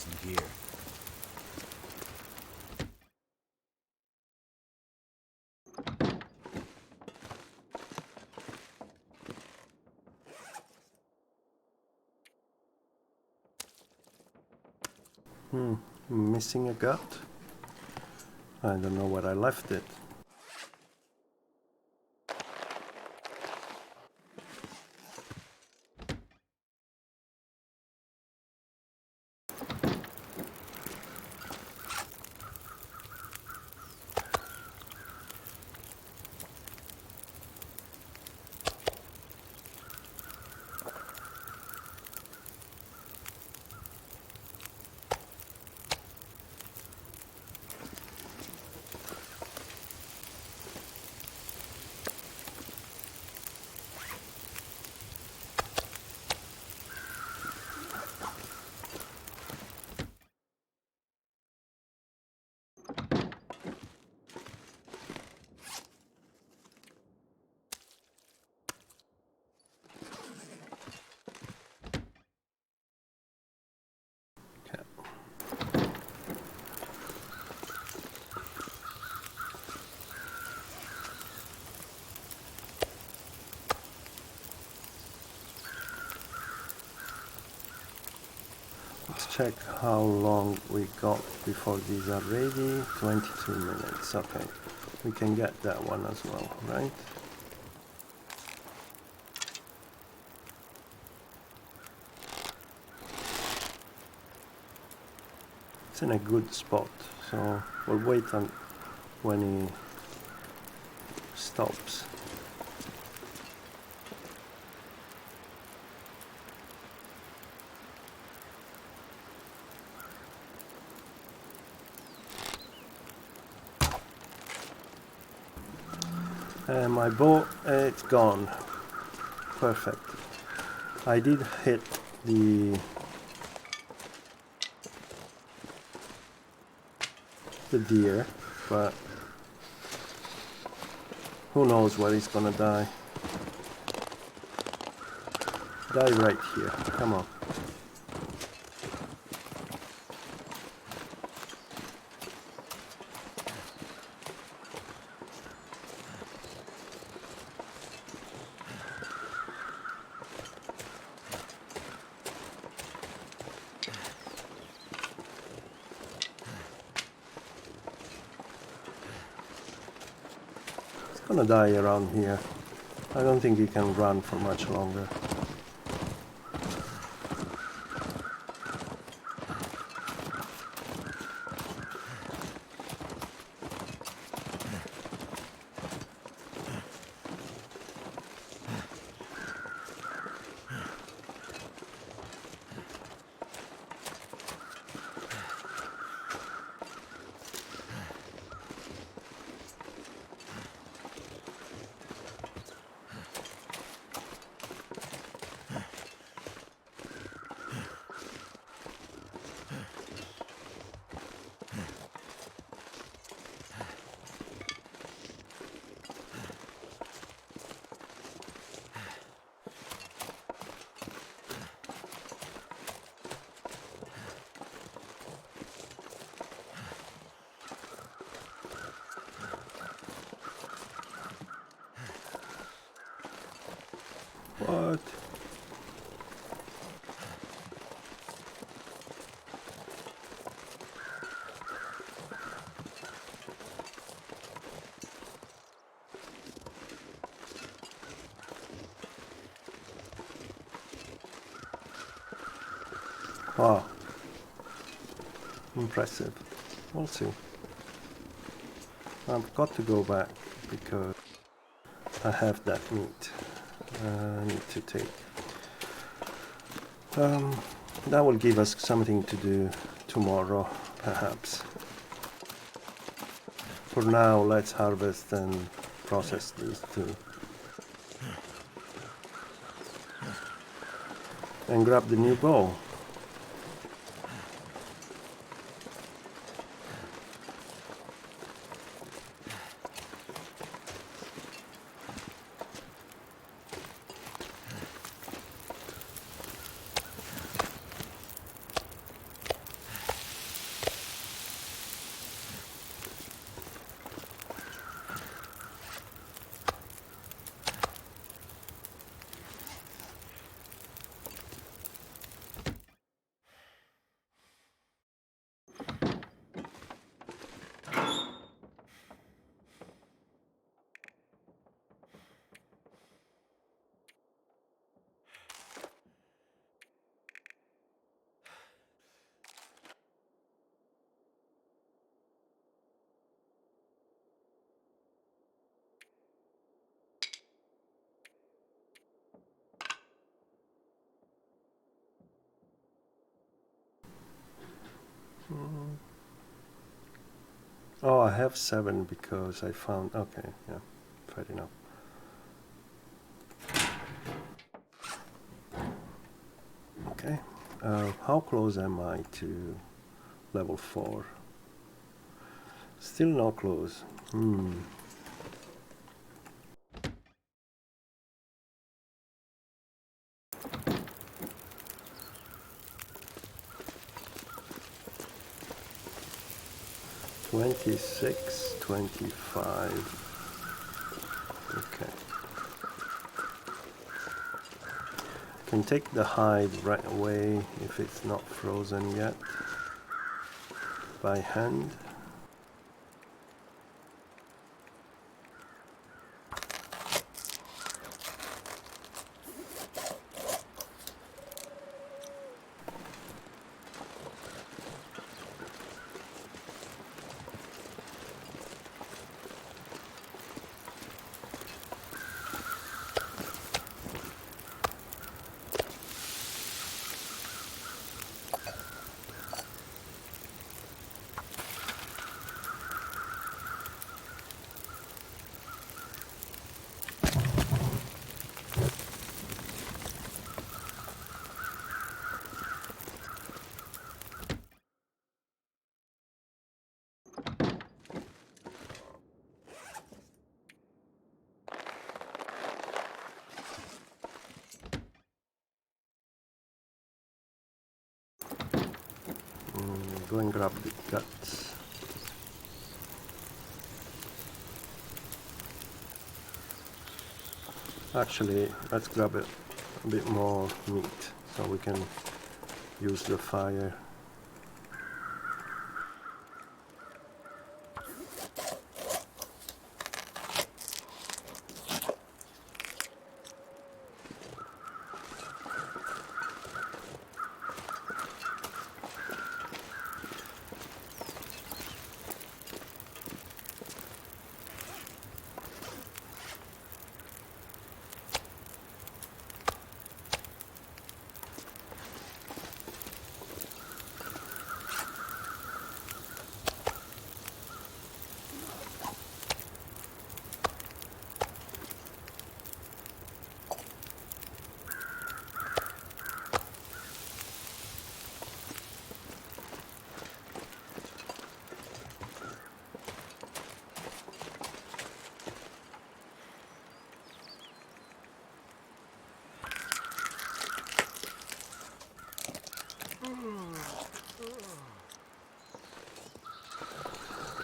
some gear.
Missing a gut. I don't know where I left it. Let's check how long we got before these are ready. 22 minutes. Okay, we can get that one as well, right? It's in a good spot, so we'll wait on when he stops. My bow, it's gone. Perfect. I did hit the deer, but who knows where he's gonna die. Die right here. Come on. Gonna die around here. I don't think he can run for much longer. What? Wow. Impressive. We'll see. I've got to go back because I have that meat I need to take. That will give us something to do tomorrow, perhaps. For now, let's harvest and process these two. And grab the new bow. Mm. Oh, I have 7 because I found. Okay, yeah, fair enough. Okay, how close am I to level 4? Still not close. 26, 25. Okay. Can take the hide right away if it's not frozen yet by hand. Go and grab the guts. Actually, let's grab a bit more meat so we can use the fire.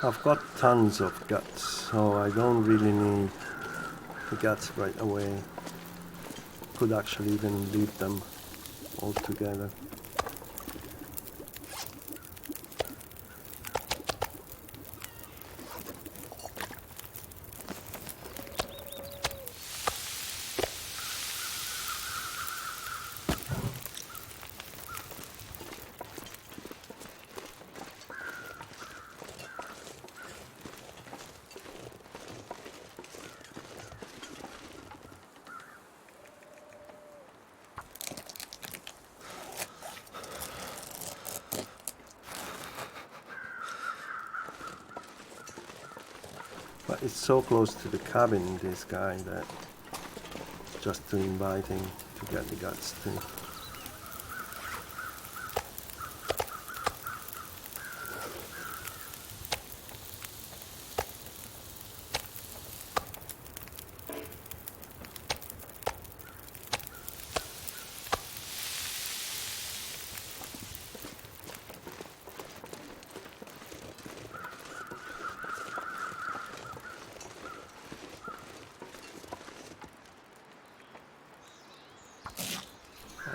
I've got tons of guts, so I don't really need the guts right away. Could actually even leave them all together. But it's so close to the cabin, this guy, that just to invite him to get the guts too.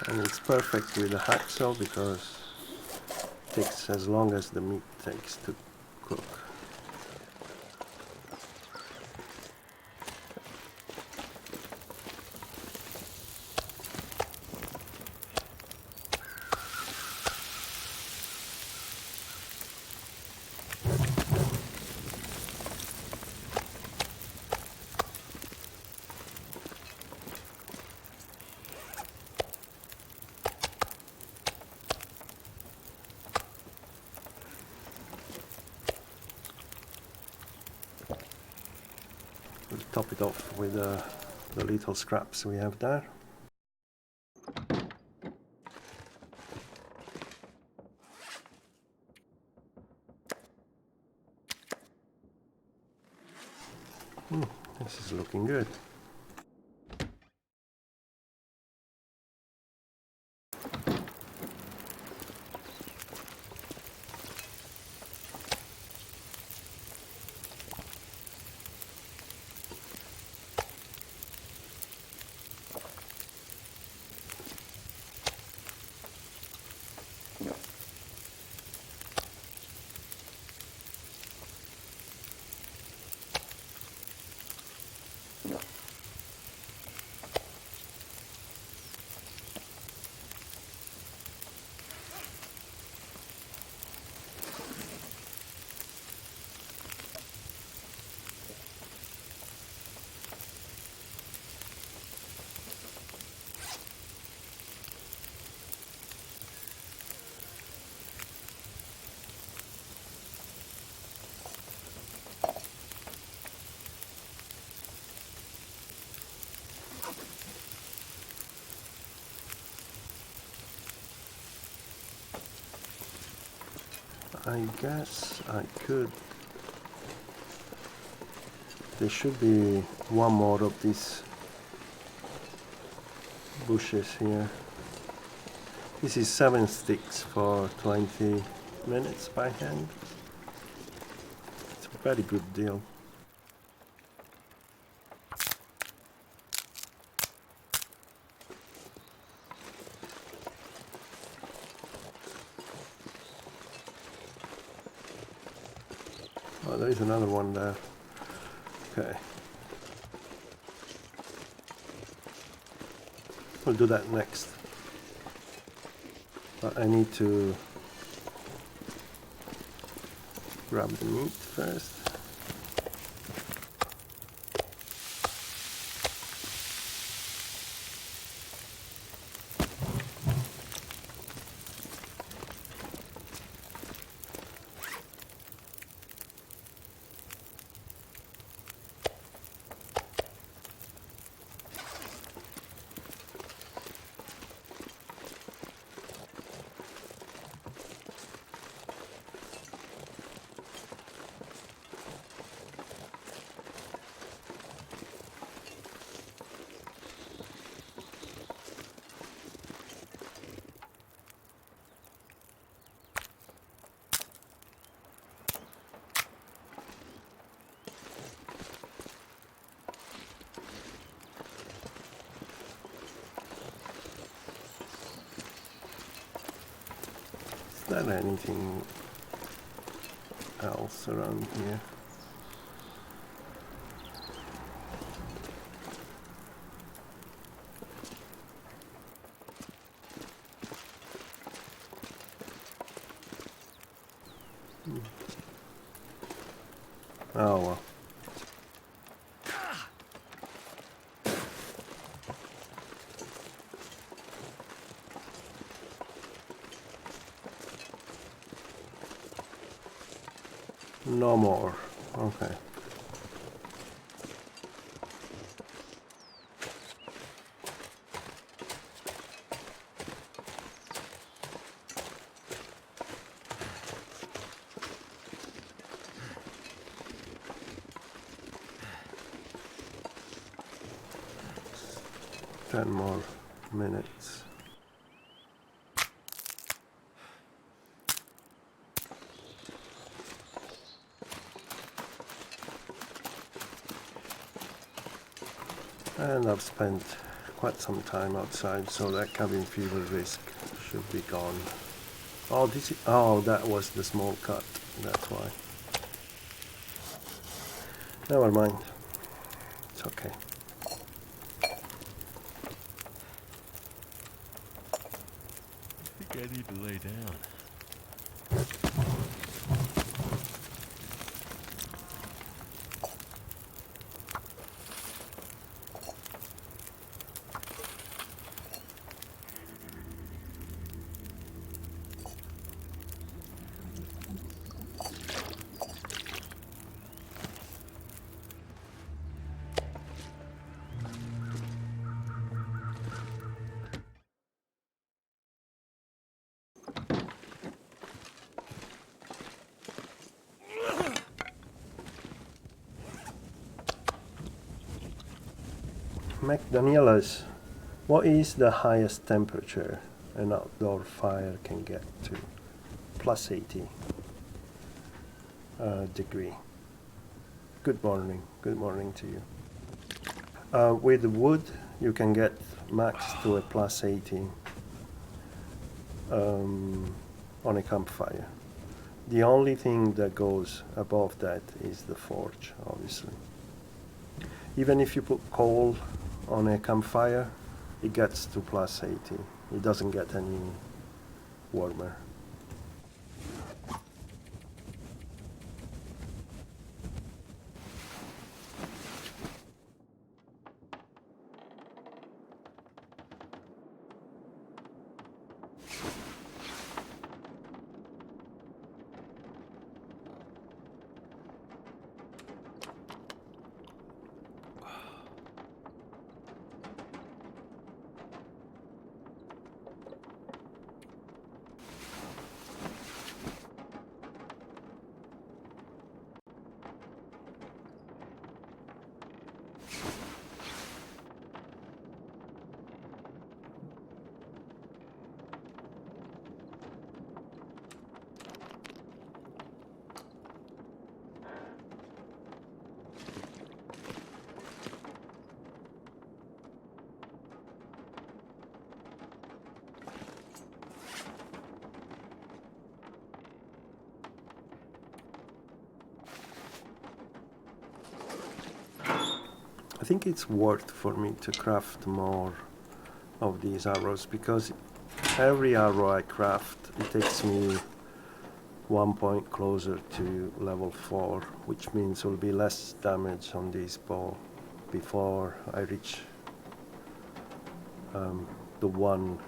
And it's perfect with a hacksaw because it takes as long as the meat takes to cook. We'll top it off with the little scraps we have there. This is looking good. I guess I could. There should be one more of these bushes here. This is 7 sticks for 20 minutes by hand. It's a very good deal. Oh, there is another one there. Okay. We'll do that next. But I need to grab the meat first. Is there anything else around here? Oh well. No more. Okay. Ten more minutes. And I've spent quite some time outside, so that cabin fever risk should be gone. Oh, that was the small cut. That's why. Never mind. It's okay.
I think I need to lay down.
McDaniela's, what is the highest temperature an outdoor fire can get to? Plus 80 degree. Good morning to you. With wood, you can get max to a plus 80 on a campfire. The only thing that goes above that is the forge, obviously. Even if you put coal on a campfire, it gets to plus 80. It doesn't get any warmer. I think it's worth for me to craft more of these arrows, because every arrow I craft, it takes me 1 point closer to level 4, which means will be less damage on this bow before I reach the 1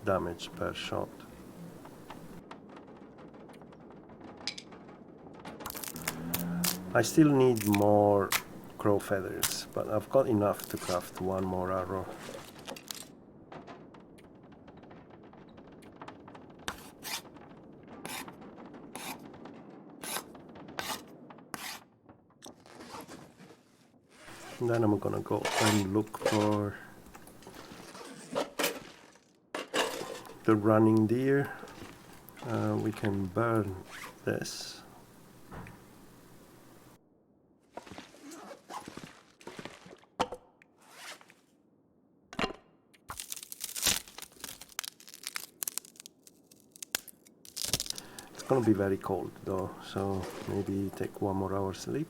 damage per shot. I still need more crow feathers, but I've got enough to craft 1 more arrow. And then I'm gonna go and look for the running deer. We can burn this. It's gonna be very cold though, so maybe take 1 more hour sleep.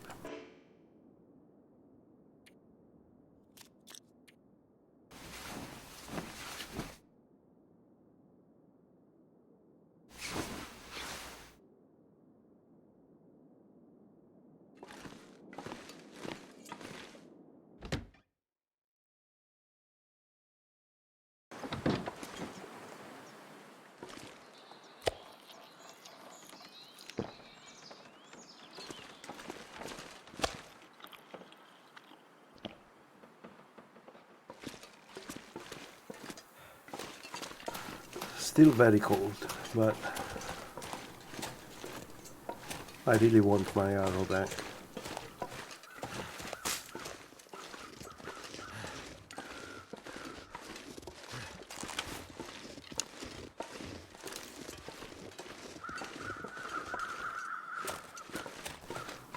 Still very cold, but I really want my arrow back.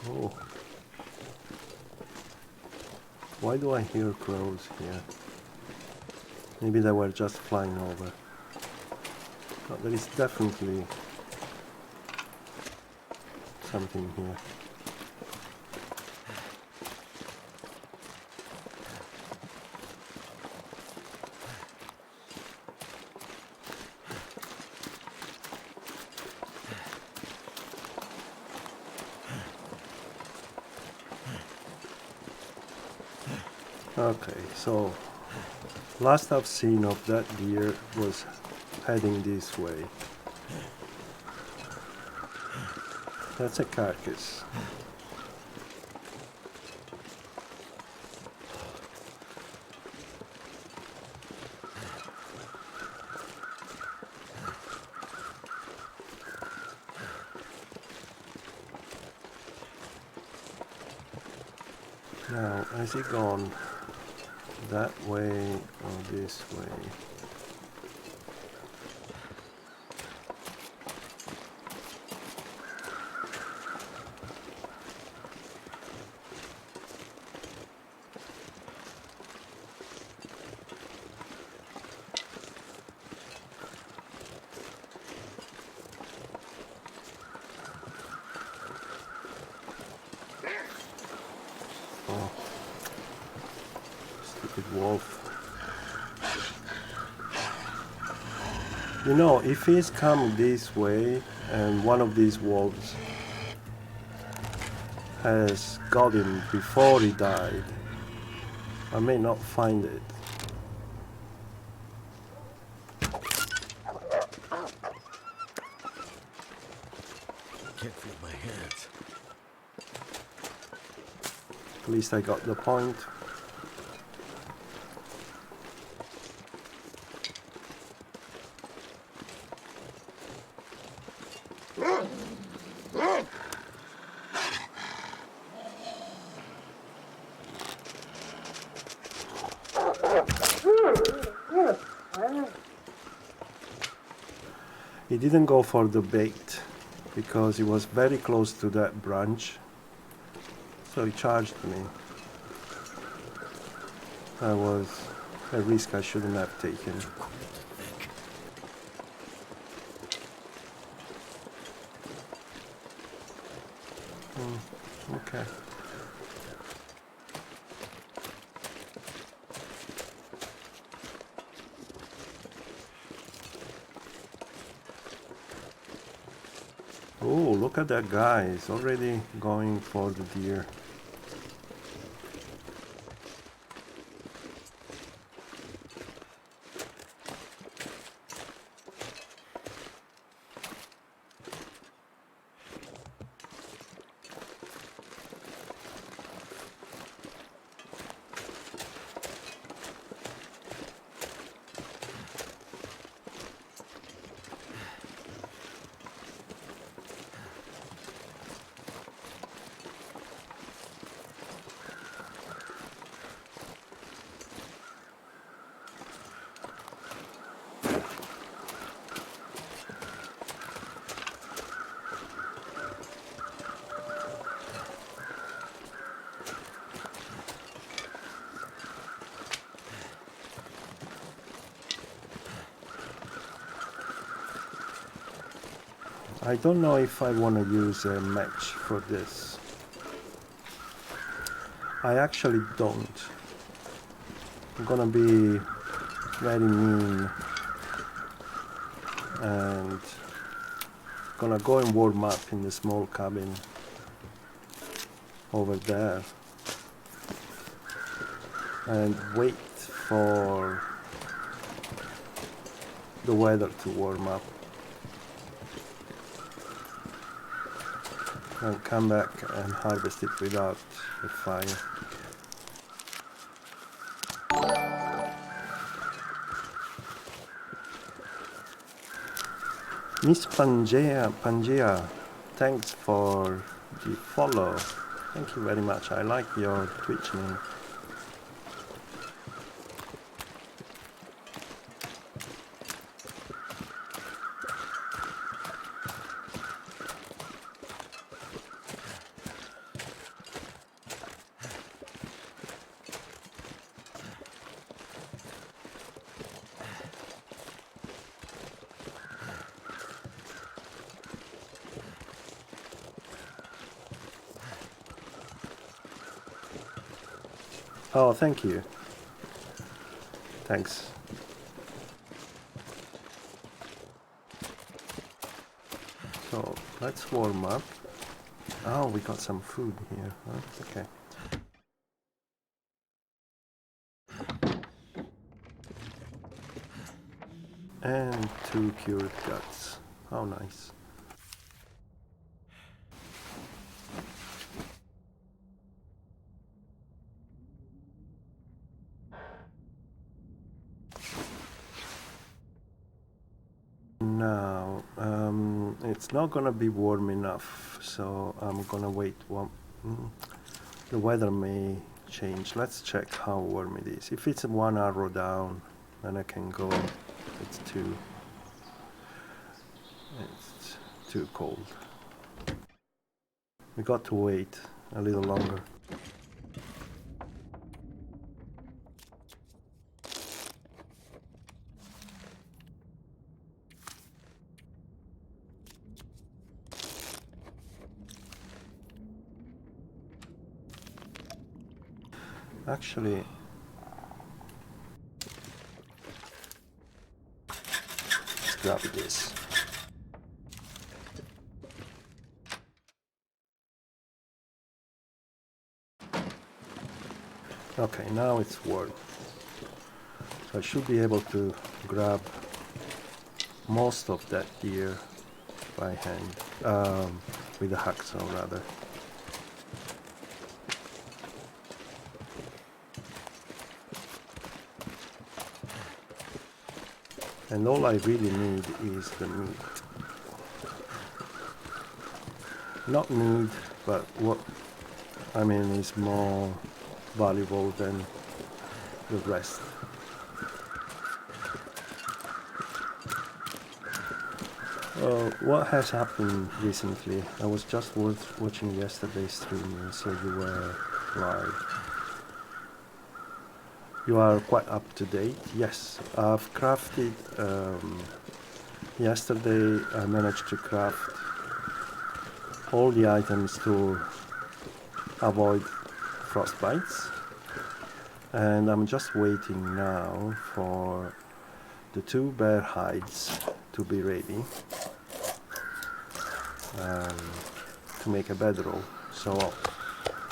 Oh. Why do I hear crows here? Maybe they were just flying over. But there is definitely something here. Okay, so last I've seen of that deer was heading this way. That's a carcass. Now, is he gone? that way or this way? Oh, stupid wolf. You know, if he's come this way and one of these wolves has got him before he died, I may not find it.
Can't feel my hands.
At least I got the point. He didn't go for the bait because he was very close to that branch, so he charged me. That was a risk I shouldn't have taken. Okay. Oh, look at that guy. He's already going for the deer. I don't know if I want to use a match for this. I actually don't. I'm gonna be very mean and gonna go and warm up in the small cabin over there and wait for the weather to warm up and come back and harvest it without a fire. Miss Pangea, thanks for the follow. Thank you very much. I like your Twitch name. Oh, thank you. Thanks. So let's warm up. Oh, we got some food here. Huh? Okay. And 2 cured guts. How nice. Now, it's not gonna be warm enough, so I'm gonna wait the weather may change. Let's check how warm it is. If it's 1 arrow down, then I can go. It's too cold. We got to wait a little longer. Actually, let's grab this. Okay, now it's warm. So I should be able to grab most of that deer by hand, with a hacksaw rather. And all I really need is the meat. Not meat, but what I mean is more valuable than the rest. What has happened recently? I was just watching yesterday's stream, so you were live. You are quite up to date. Yes, I've crafted. Yesterday, I managed to craft all the items to avoid frostbites, and I'm just waiting now for the 2 bear hides to be ready to make a bedroll. So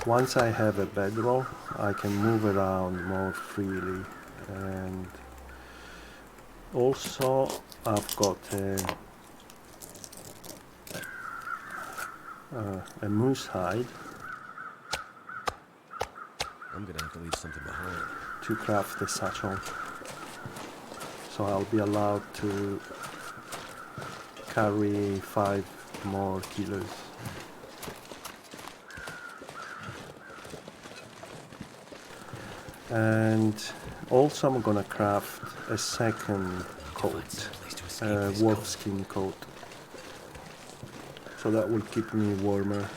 once I have a bedroll, I can move around more freely. And also I've got a moose hide.
I'm gonna have to leave something behind.
To craft a satchel. So I'll be allowed to carry 5 more kilos. And also I'm gonna craft a second coat, a wolf skin coat. So that will keep me warmer.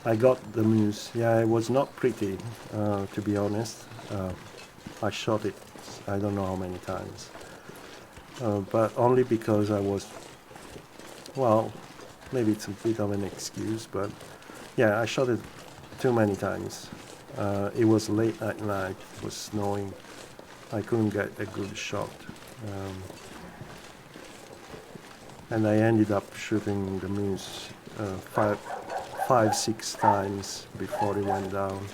I got the moose. Yeah, it was not pretty, to be honest. I shot it, I don't know how many times. But only because I was, well, maybe it's a bit of an excuse, but yeah, I shot it too many times. It was late at night, it was snowing. I couldn't get a good shot. And I ended up shooting the moose 5-6 times before he went down.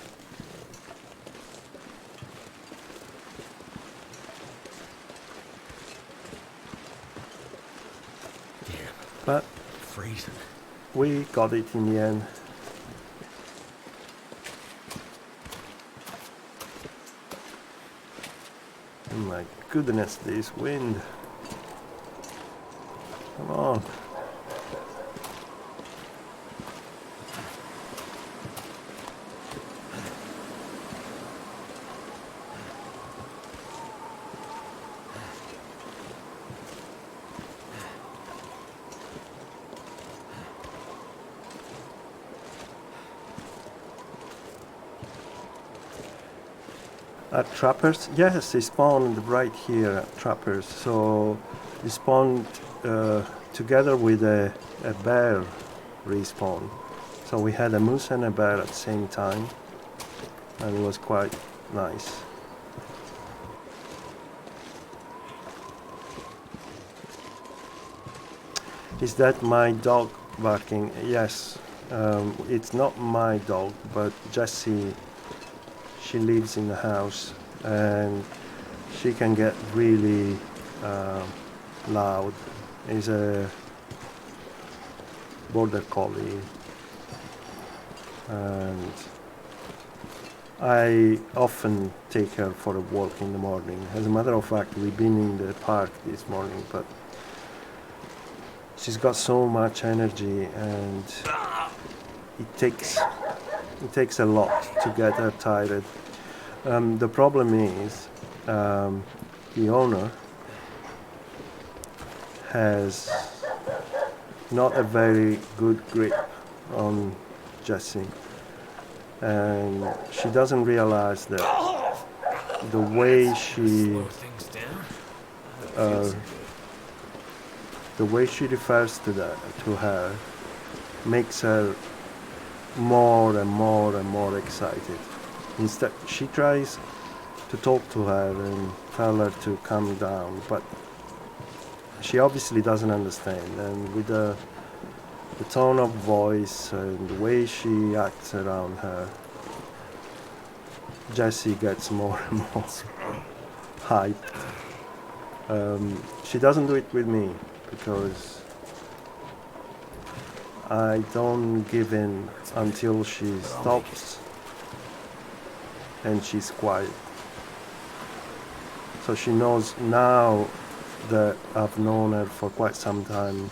Damn,
But
freezing.
we got it in the end. Oh my goodness, this wind. Come on. At Trappers? Yes, they spawned right here at Trappers. So they spawned together with a bear respawn. So we had a moose and a bear at the same time, and it was quite nice. Is that my dog barking? Yes, it's not my dog, but Jessie. She lives in the house and she can get really loud. Is a border collie, and I often take her for a walk in the morning. As a matter of fact, we've been in the park this morning, but she's got so much energy and it takes It takes a lot to get her tired. The problem is the owner has not a very good grip on Jessie, and she doesn't realize that the way she uh, refers to her makes her more and more and more excited. Instead, she tries to talk to her and tell her to calm down, but she obviously doesn't understand. And with the tone of voice and the way she acts around her, Jessie gets more and more hyped. She doesn't do it with me because I don't give in until she stops and she's quiet. So she knows now that I've known her for quite some time,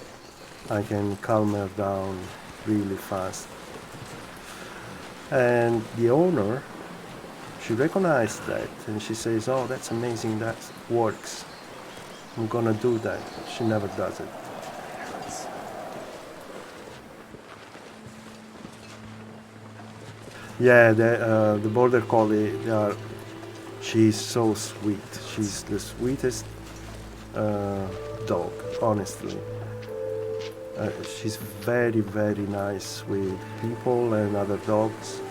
I can calm her down really fast. And the owner, she recognized that and she says, "Oh, that's amazing, that works. I'm gonna do that." She never does it. Yeah, the border collie, she's so sweet. She's the sweetest dog, honestly. She's very, very nice with people and other dogs.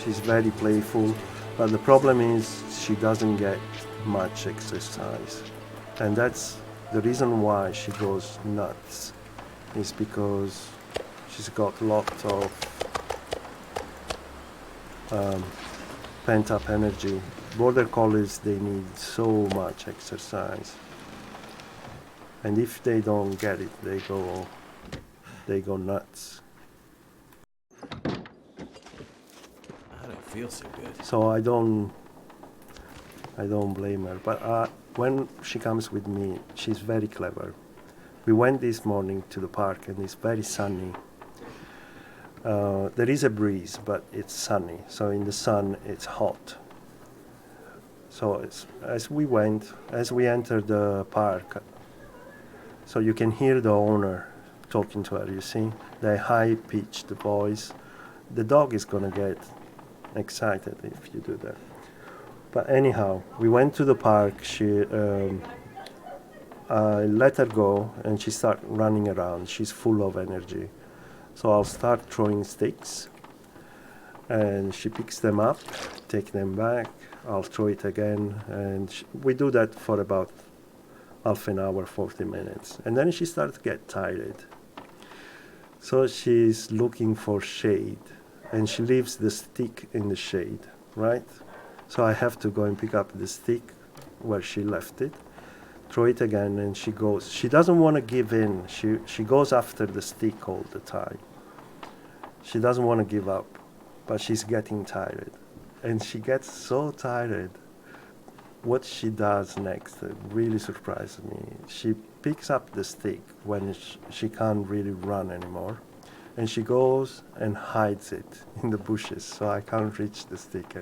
She's very playful, but the problem is she doesn't get much exercise. And that's the reason why she goes nuts, is because she's got lots of pent-up energy. Border collies, they need so much exercise. And if they don't get it, they go nuts.
I don't feel so good.
So I don't blame her. But when she comes with me, she's very clever. We went this morning to the park and it's very sunny. There is a breeze, but it's sunny. So in the sun, it's hot. So as we entered the park, so you can hear the owner talking to her, you see? The high-pitched voice. The dog is gonna get excited if you do that. But anyhow, we went to the park. I let her go and she started running around. She's full of energy. So I'll start throwing sticks and she picks them up, take them back. I'll throw it again, and we do that for about half an hour, 40 minutes. And then she starts to get tired. So she's looking for shade, and she leaves the stick in the shade, right? So I have to go and pick up the stick where she left it, throw it again, and she goes. She doesn't want to give in. She goes after the stick all the time. She doesn't want to give up, but she's getting tired. And she gets so tired. What she does next really surprises me. She picks up the stick when she can't really run anymore, and she goes and hides it in the bushes so I can't reach the stick.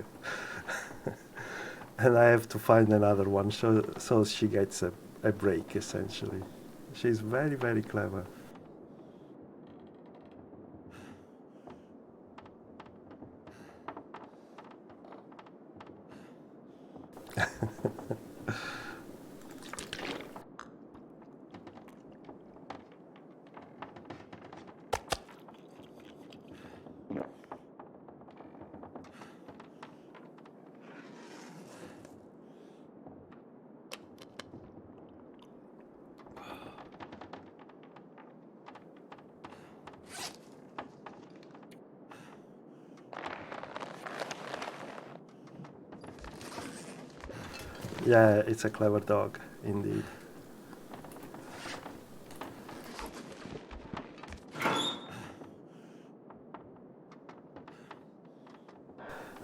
And I have to find another one so she gets a break, essentially. She's very, very clever. Yeah, it's a clever dog, indeed.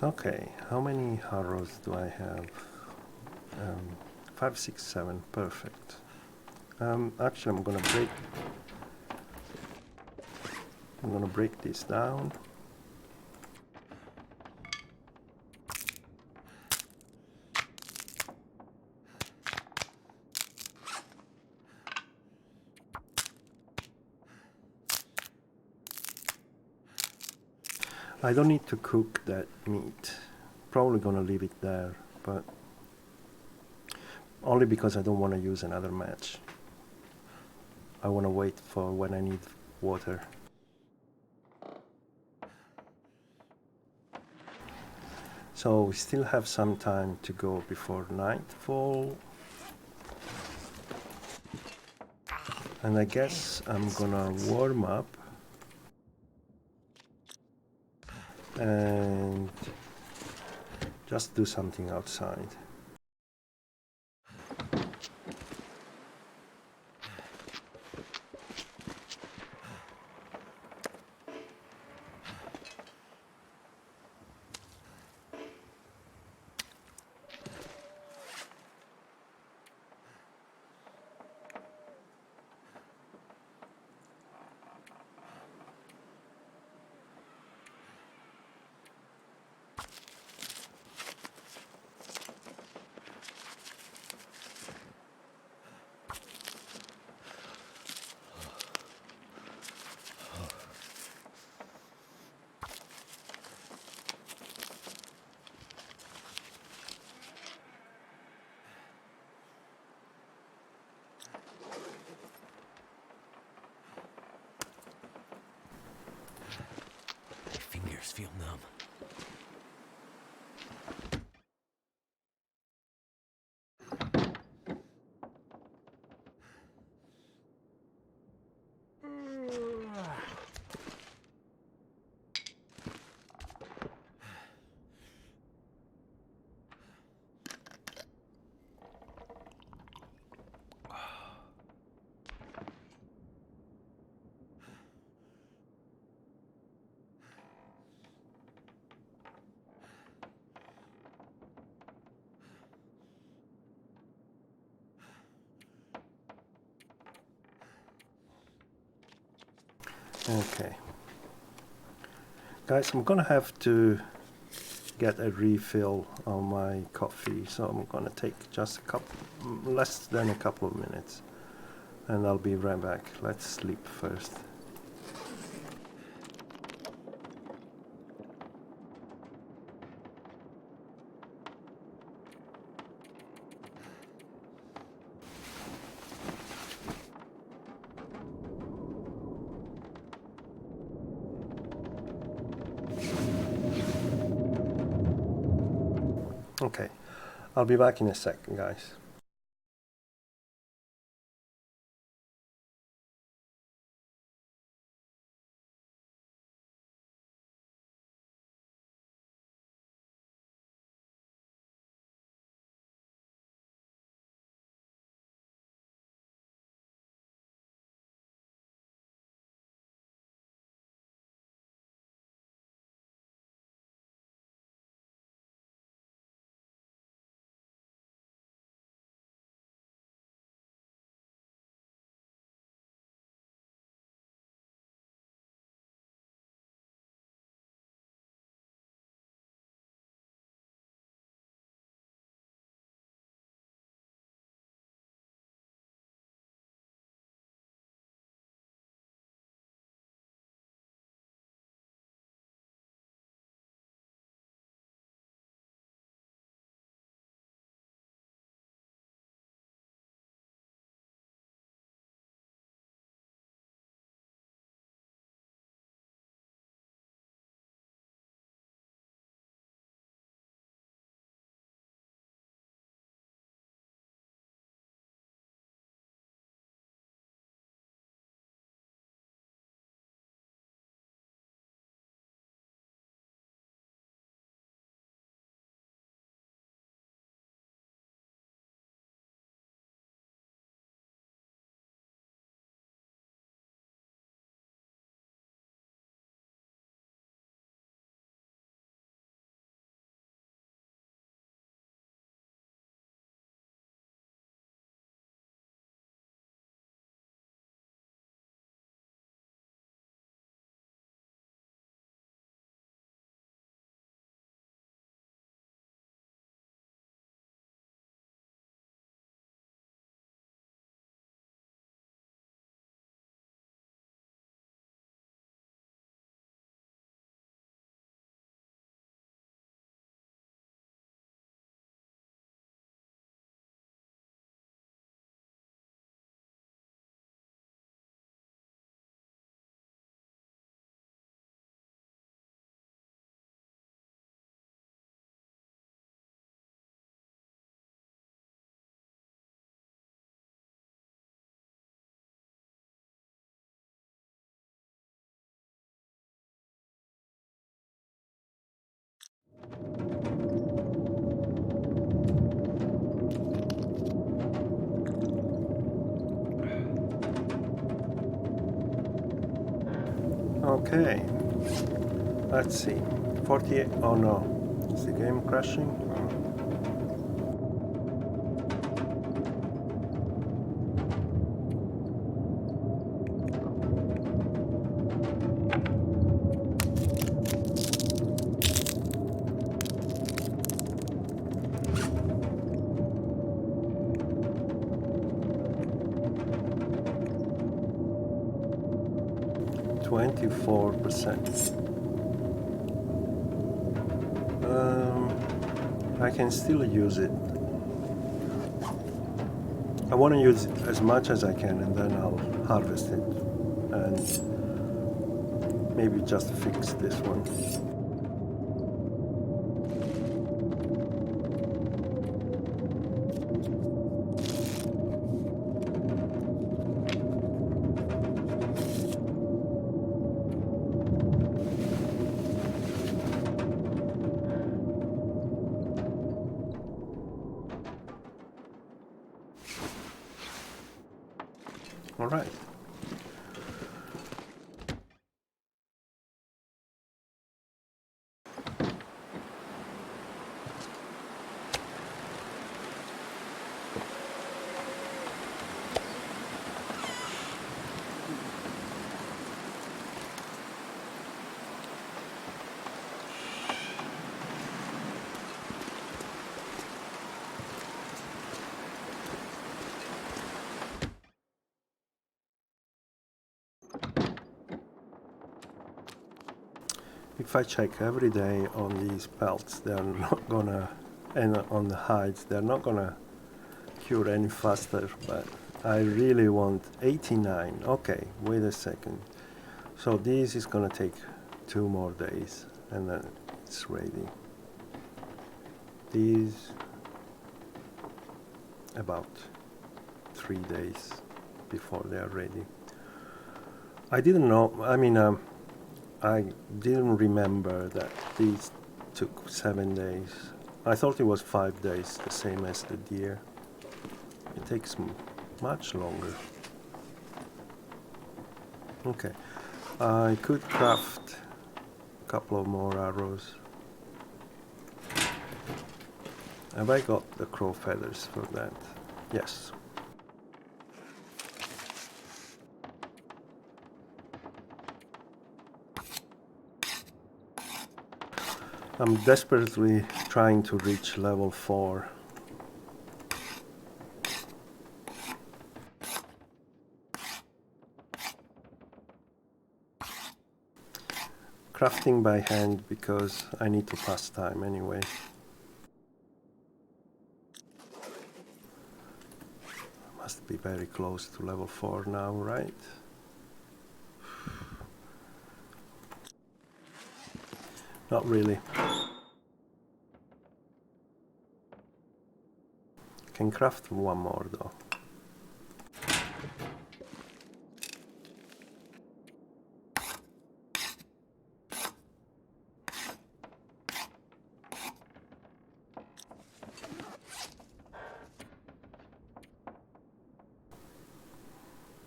Okay, how many arrows do I have? 5, 6, 7, perfect. Actually, I'm gonna break. I'm gonna break this down. I don't need to cook that meat. Probably gonna leave it there, but only because I don't want to use another match. I want to wait for when I need water. So we still have some time to go before nightfall. And I guess I'm gonna warm up and just do something outside.
My fingers feel numb.
Okay. Guys, I'm gonna have to get a refill on my coffee, so I'm gonna take just less than a couple of minutes, and I'll be right back. Let's sleep first. Okay, I'll be back in a second, guys. Okay, let's see. 48. Oh no, is the game crashing? Oh. 24%. I can still use it. I want to use it as much as I can, and then I'll harvest it and maybe just fix this one. All right. If I check every day on these pelts, they're not gonna, and on the hides, they're not gonna cure any faster, but I really want 89. Okay, wait a second. So this is gonna take 2 more days, and then it's ready. These about 3 days before they are ready. I didn't know, I didn't remember that these took 7 days. I thought it was 5 days, the same as the deer. It takes much longer. Okay, I could craft a couple of more arrows. Have I got the crow feathers for that? Yes. I'm desperately trying to reach level 4. Crafting by hand because I need to pass time anyway. Must be very close to level 4 now, right? Not really. Can craft one more though.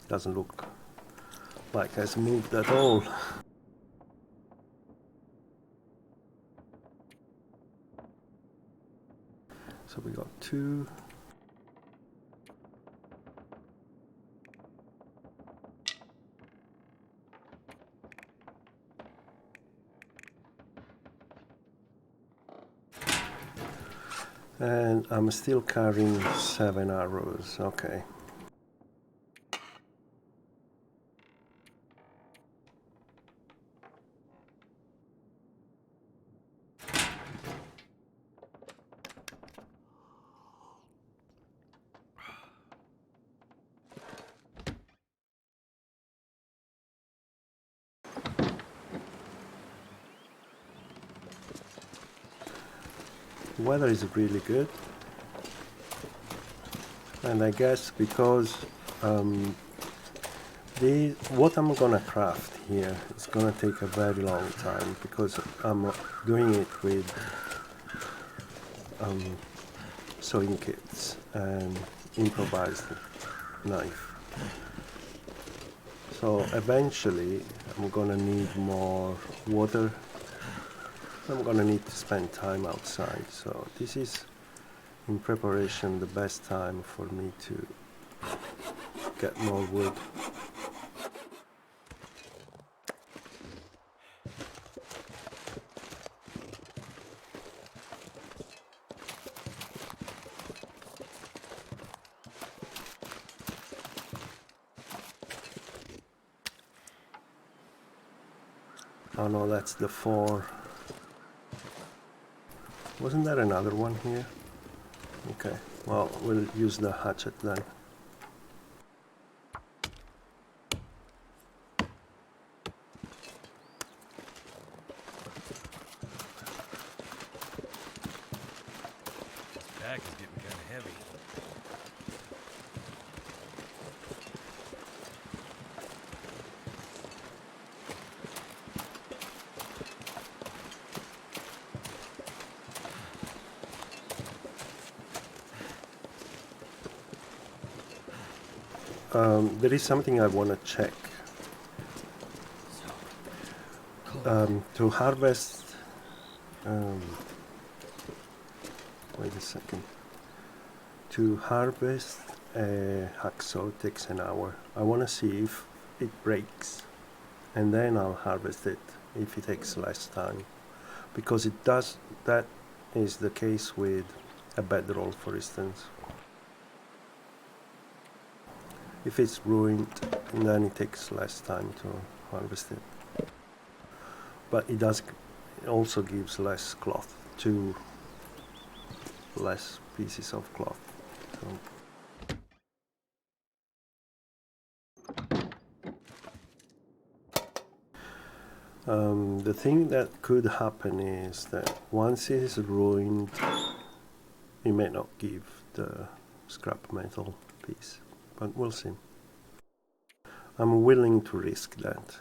Doesn't look like it's moved at all. So we got 2. And I'm still carrying 7 arrows, okay. The weather is really good. And I guess because what I'm gonna craft here is gonna take a very long time because I'm doing it with sewing kits and improvised knife. So eventually I'm gonna need more water. I'm gonna need to spend time outside. So this is in preparation the best time for me to get more wood. Oh no, that's the 4. Wasn't there another one here? Okay, well, we'll use the hatchet then.
Back is getting kind of heavy.
There is something I want to check. To harvest... wait a second. To harvest a hacksaw takes an hour. I want to see if it breaks, and then I'll harvest it if it takes less time. Because it does, that is the case with a bedroll, for instance. If it's ruined, then it takes less time to harvest it. But it also gives less cloth, 2 less pieces of cloth. So, the thing that could happen is that once it is ruined, it may not give the scrap metal piece, but we'll see. I'm willing to risk that.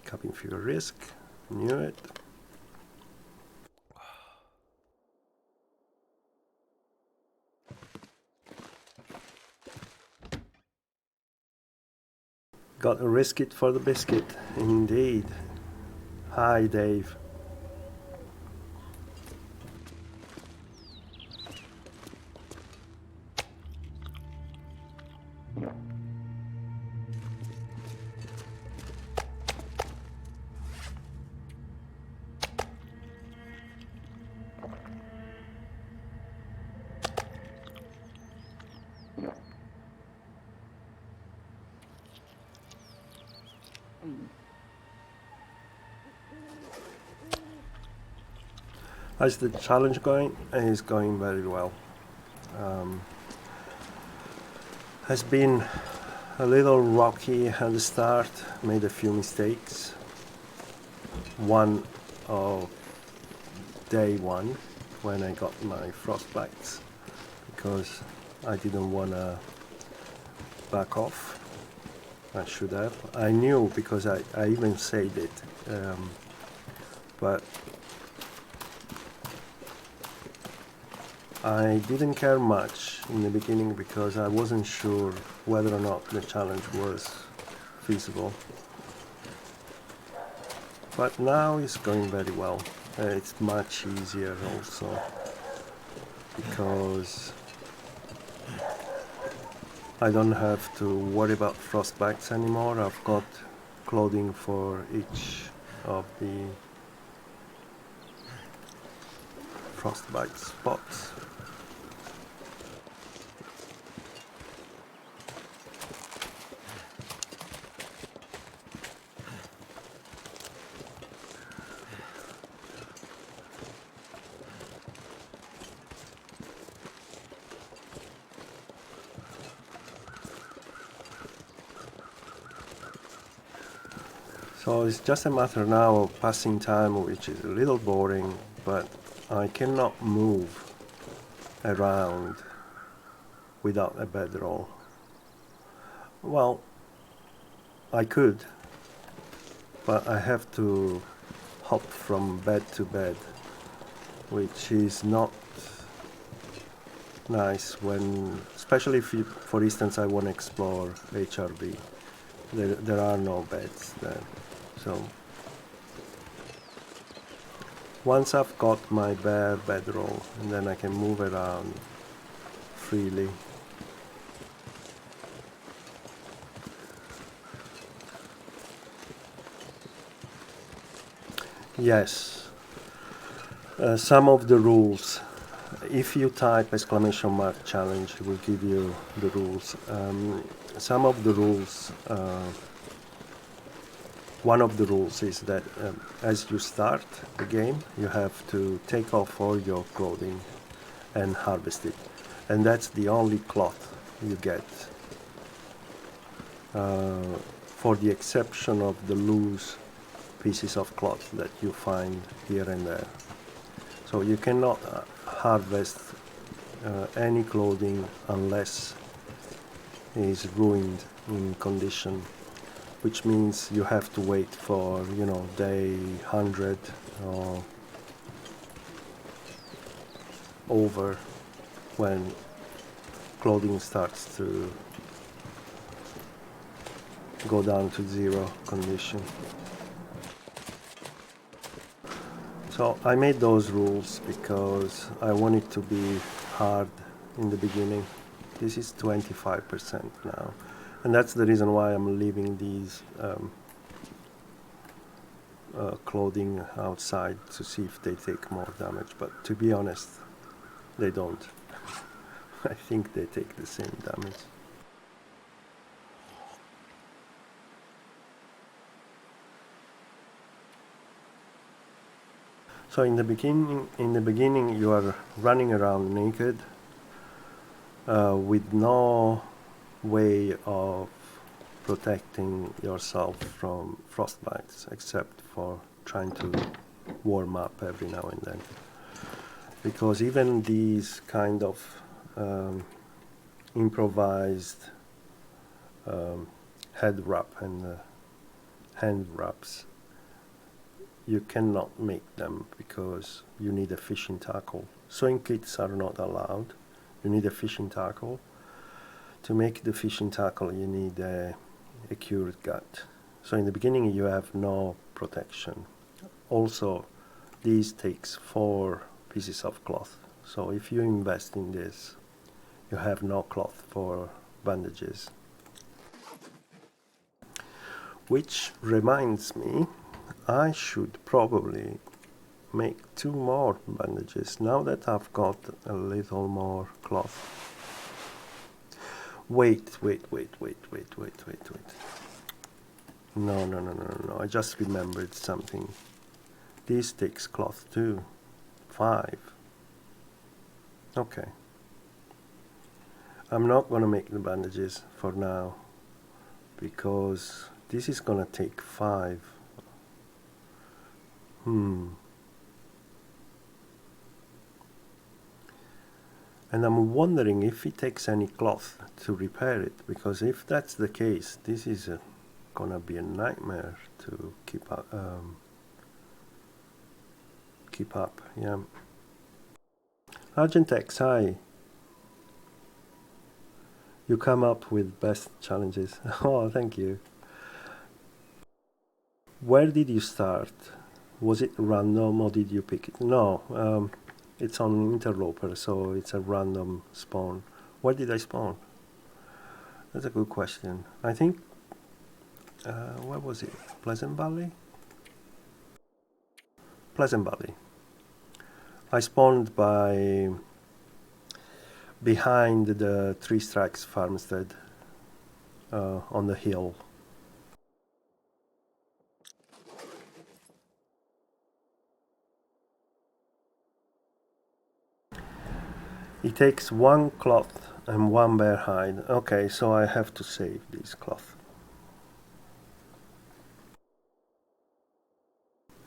Cabin fever risk, knew it. Got to risk it for the biscuit, indeed. Hi, Dave. How's the challenge going? It's going very well. Has been a little rocky at the start, made a few mistakes. One of day 1 when I got my frostbites, because I didn't want to back off. I should have. I knew because I even said it, but I didn't care much in the beginning because I wasn't sure whether or not the challenge was feasible. But now it's going very well. It's much easier also because I don't have to worry about frostbites anymore. I've got clothing for each of the frostbite spots. So it's just a matter now of passing time, which is a little boring, but I cannot move around without a bedroll. Well, I could, but I have to hop from bed to bed, which is not nice when, especially if you, for instance, I want to explore HRB. There are no beds there. So once I've got my bare bedroll, and then I can move around freely. Yes, some of the rules. If you type exclamation mark challenge, it will give you the rules. Some of the rules, one of the rules is that as you start the game, you have to take off all your clothing and harvest it. And that's the only cloth you get, for the exception of the loose pieces of cloth that you find here and there. So you cannot harvest any clothing unless it is ruined in condition, which means you have to wait for, day 100 or over when clothing starts to go down to zero condition. So I made those rules because I want it to be hard in the beginning. This is 25% now. And that's the reason why I'm leaving these clothing outside to see if they take more damage. But to be honest, they don't. I think they take the same damage. So in the beginning, you are running around naked, with no way of protecting yourself from frostbites, except for trying to warm up every now and then. Because even these kind of improvised head wrap and hand wraps, you cannot make them because you need a fishing tackle. Sewing kits are not allowed. You need a fishing tackle. To make the fishing tackle, you need a cured gut. So in the beginning, you have no protection. Also, this takes 4 pieces of cloth. So if you invest in this, you have no cloth for bandages. Which reminds me, I should probably make 2 more bandages now that I've got a little more cloth. Wait. No. I just remembered something. This takes cloth too. 5. Okay. I'm not gonna make the bandages for now because this is gonna take 5. And I'm wondering if it takes any cloth to repair it, because if that's the case, this is gonna be a nightmare to keep up. Yeah. Argent X, hi. You come up with best challenges. Oh, thank you. Where did you start? Was it random or did you pick it? No, it's on Interloper, so it's a random spawn. Where did I spawn? That's a good question. I think, where was it? Pleasant Valley? Pleasant Valley. I spawned behind the Three Strikes farmstead, on the hill. It takes 1 cloth and 1 bear hide. Okay, so I have to save this cloth.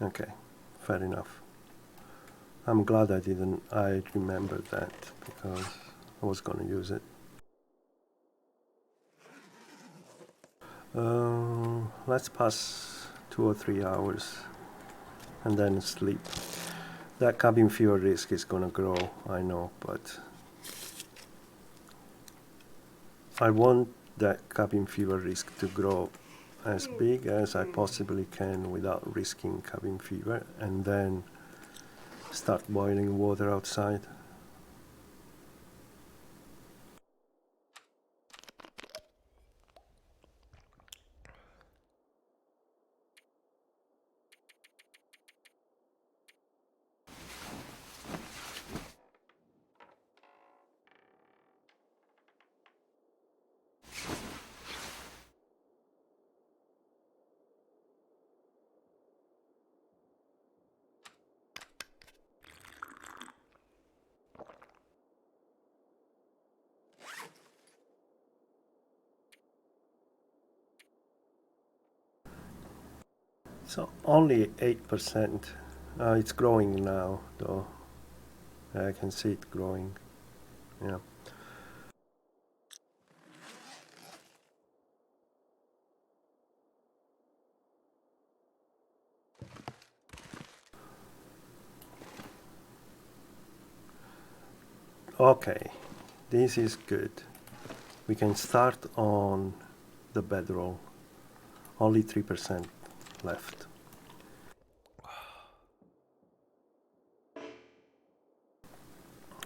Okay, fair enough. I'm glad I remembered that because I was going to use it. Let's pass 2 or 3 hours and then sleep. That cabin fever risk is gonna grow, I know, but I want that cabin fever risk to grow as big as I possibly can without risking cabin fever, and then start boiling water outside. So only 8%. It's growing now, though. I can see it growing. Yeah. Okay, this is good. We can start on the bedroll. Only 3% left.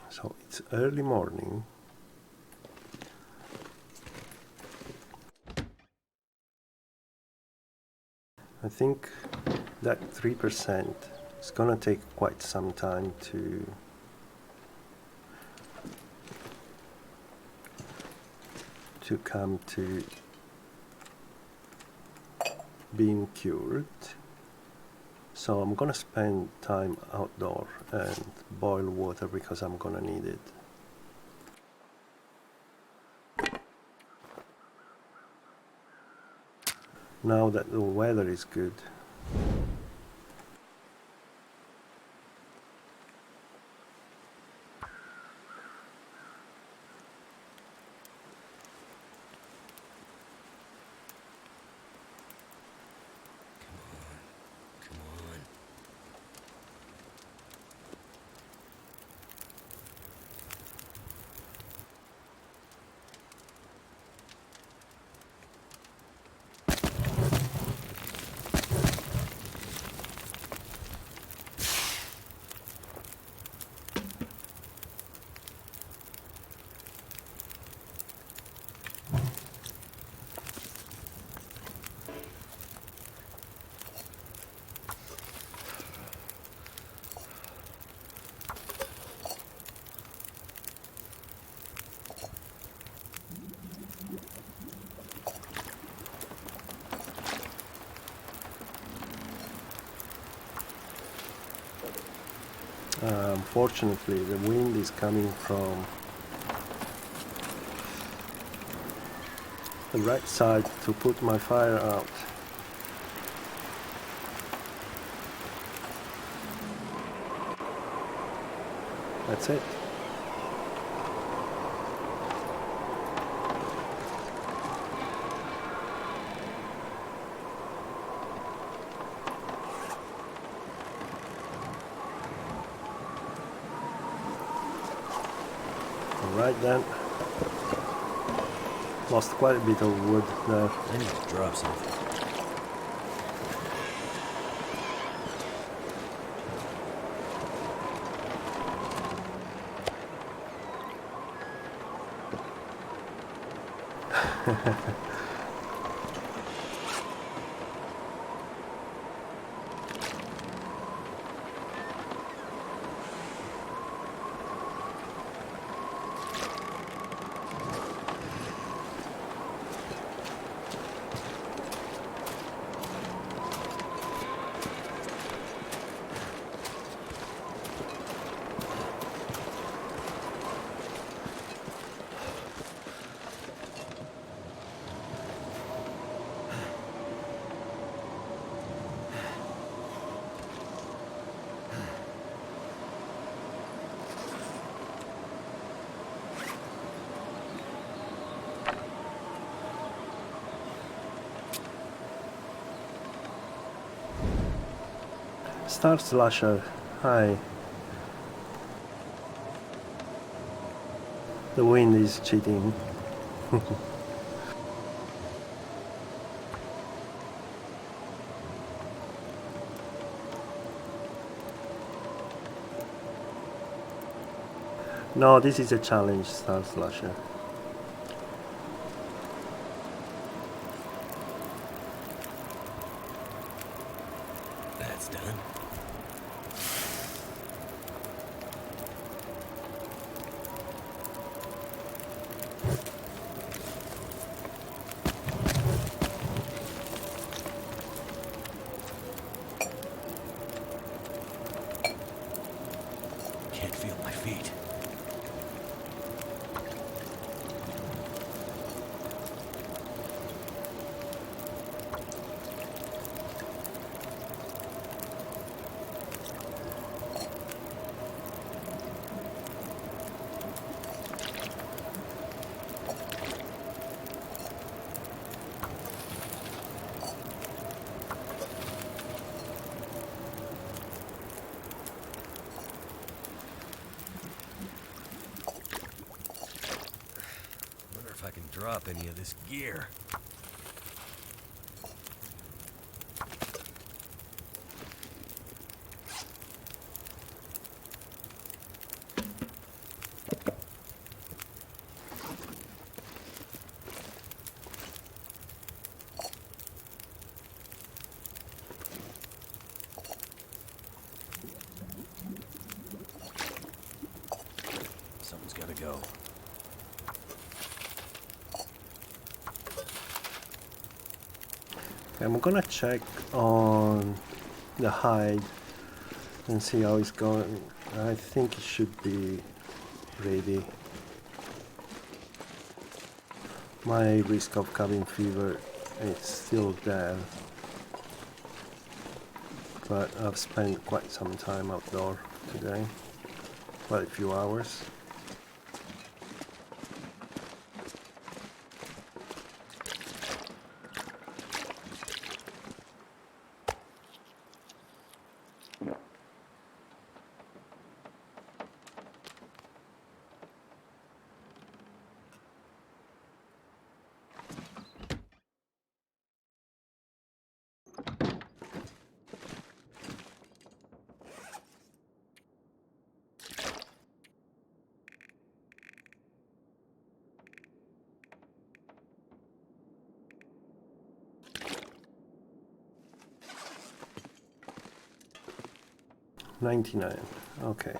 So it's early morning. I think that 3% is gonna take quite some time to come to being cured. So I'm gonna spend time outdoor and boil water because I'm gonna need it. Now that the weather is good,
Come on.
unfortunately the wind is coming from the right side to put my fire out. That's it. Alright then. Lost quite a bit of wood there.
I need to drop something.
Star Slasher, hi. The wind is cheating. No, this is a challenge, Star Slasher.
That's done. Can't feel my feet. Wonder if I can drop any of this gear. Someone's gotta go.
I'm gonna check on the hide and see how it's going. I think it should be ready. My risk of cabin fever is still there, but I've spent quite some time outdoor today, quite a few hours. $99. Okay.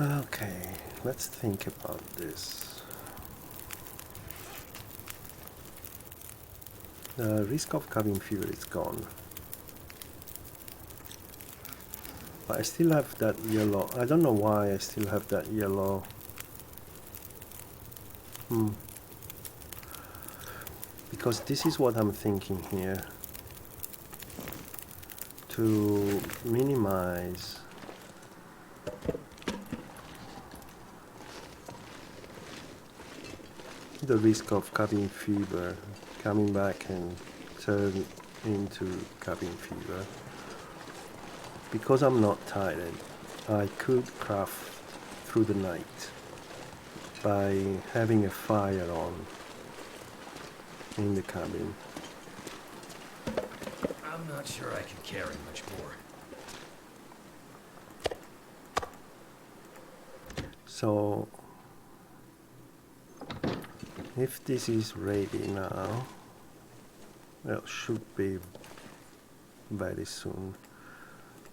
Okay, let's think about this. The risk of cabin fever is gone. But I still have that yellow. I don't know why I still have that yellow. Because this is what I'm thinking here. To minimize the risk of cabin fever coming back and turn into cabin fever. Because I'm not tired, I could craft through the night by having a fire on in the cabin.
I'm not sure I can carry much more.
So if this is ready now, well, it should be very soon.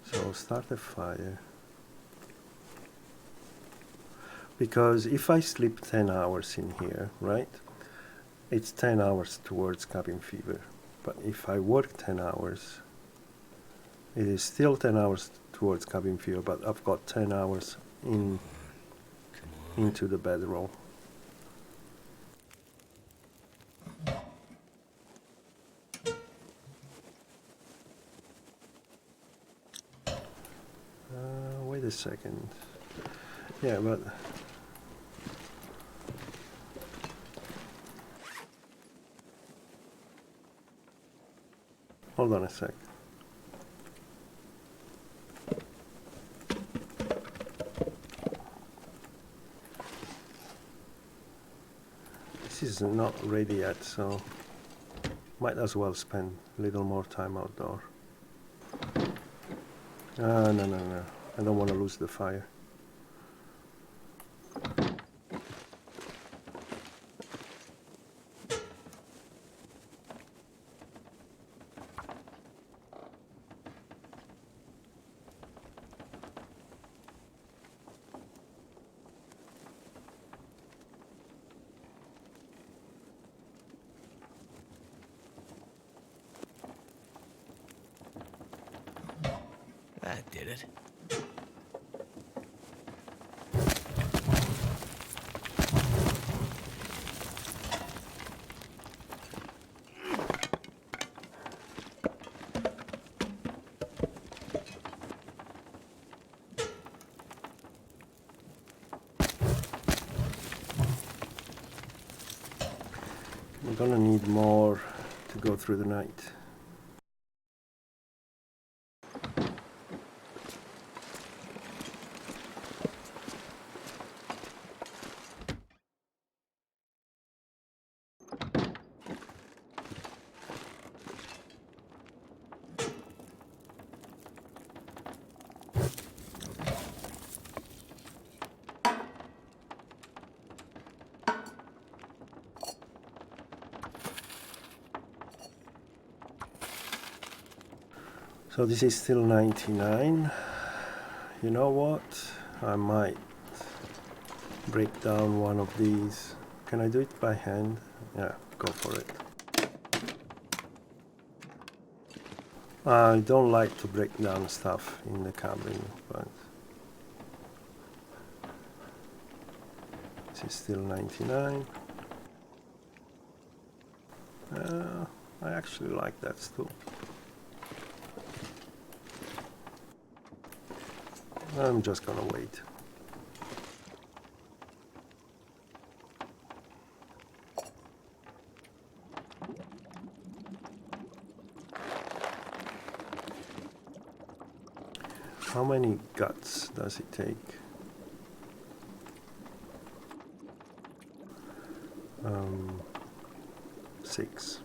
So start a fire. Because if I sleep 10 hours in here, right, it's 10 hours towards cabin fever. But if I work 10 hours, it is still 10 hours towards cabin fever, but I've got 10 hours into the bedroll. Wait a second. Yeah, but hold on a sec. This is not ready yet, so might as well spend a little more time outdoor. No. I don't want to lose the fire.
That did it.
We're gonna need more to go through the night. So this is still 99. You know what? I might break down one of these. Can I do it by hand? Yeah, go for it. I don't like to break down stuff in the cabin, but this is still 99. I actually like that stool. I'm just gonna wait. How many guts does it take? 6.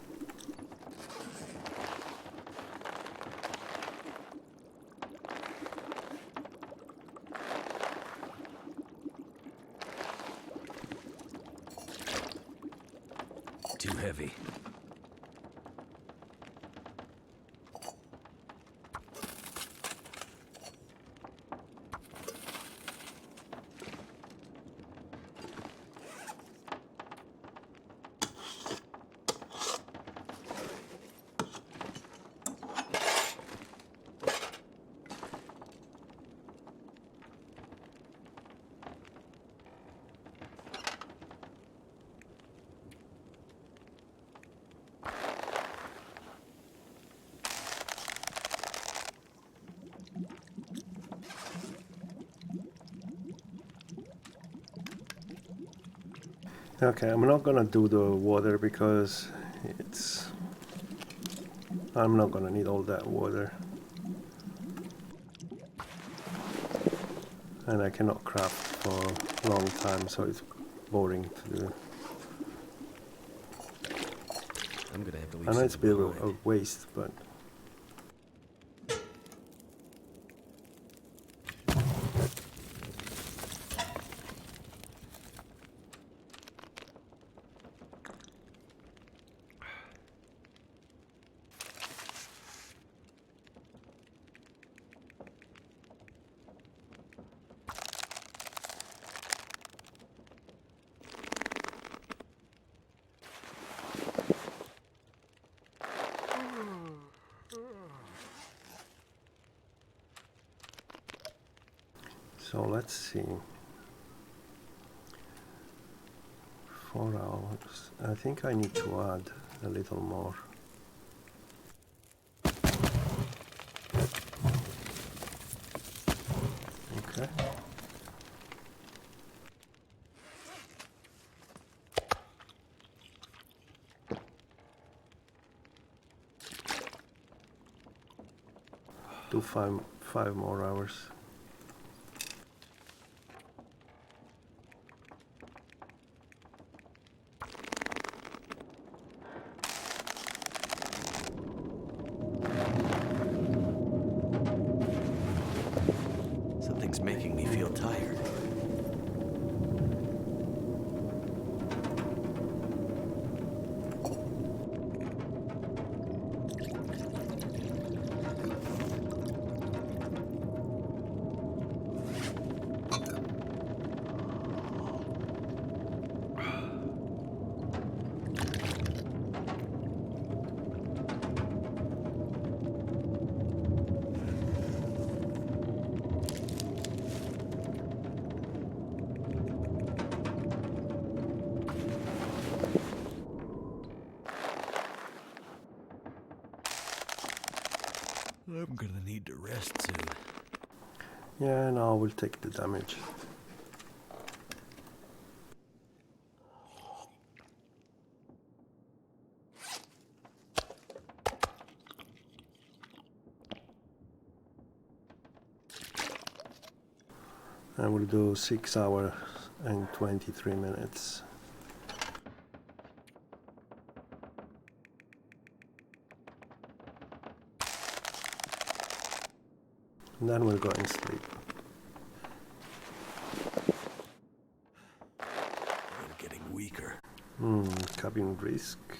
Too heavy.
Okay, I'm not gonna do the water because I'm not gonna need all that water. And I cannot craft for a long time, so it's boring to do.
I'm gonna have to leave.
I know it's a bit
behind.
of a waste, but So let's see. 4 hours. I think I need to add a little more. Okay. Do five more hours.
Something's making me feel tired. I'm gonna need to rest soon.
Yeah, now we'll take the damage. And we'll do 6 hours and 23 minutes. And then we'll go and sleep.
I'm getting weaker.
Cabin risk.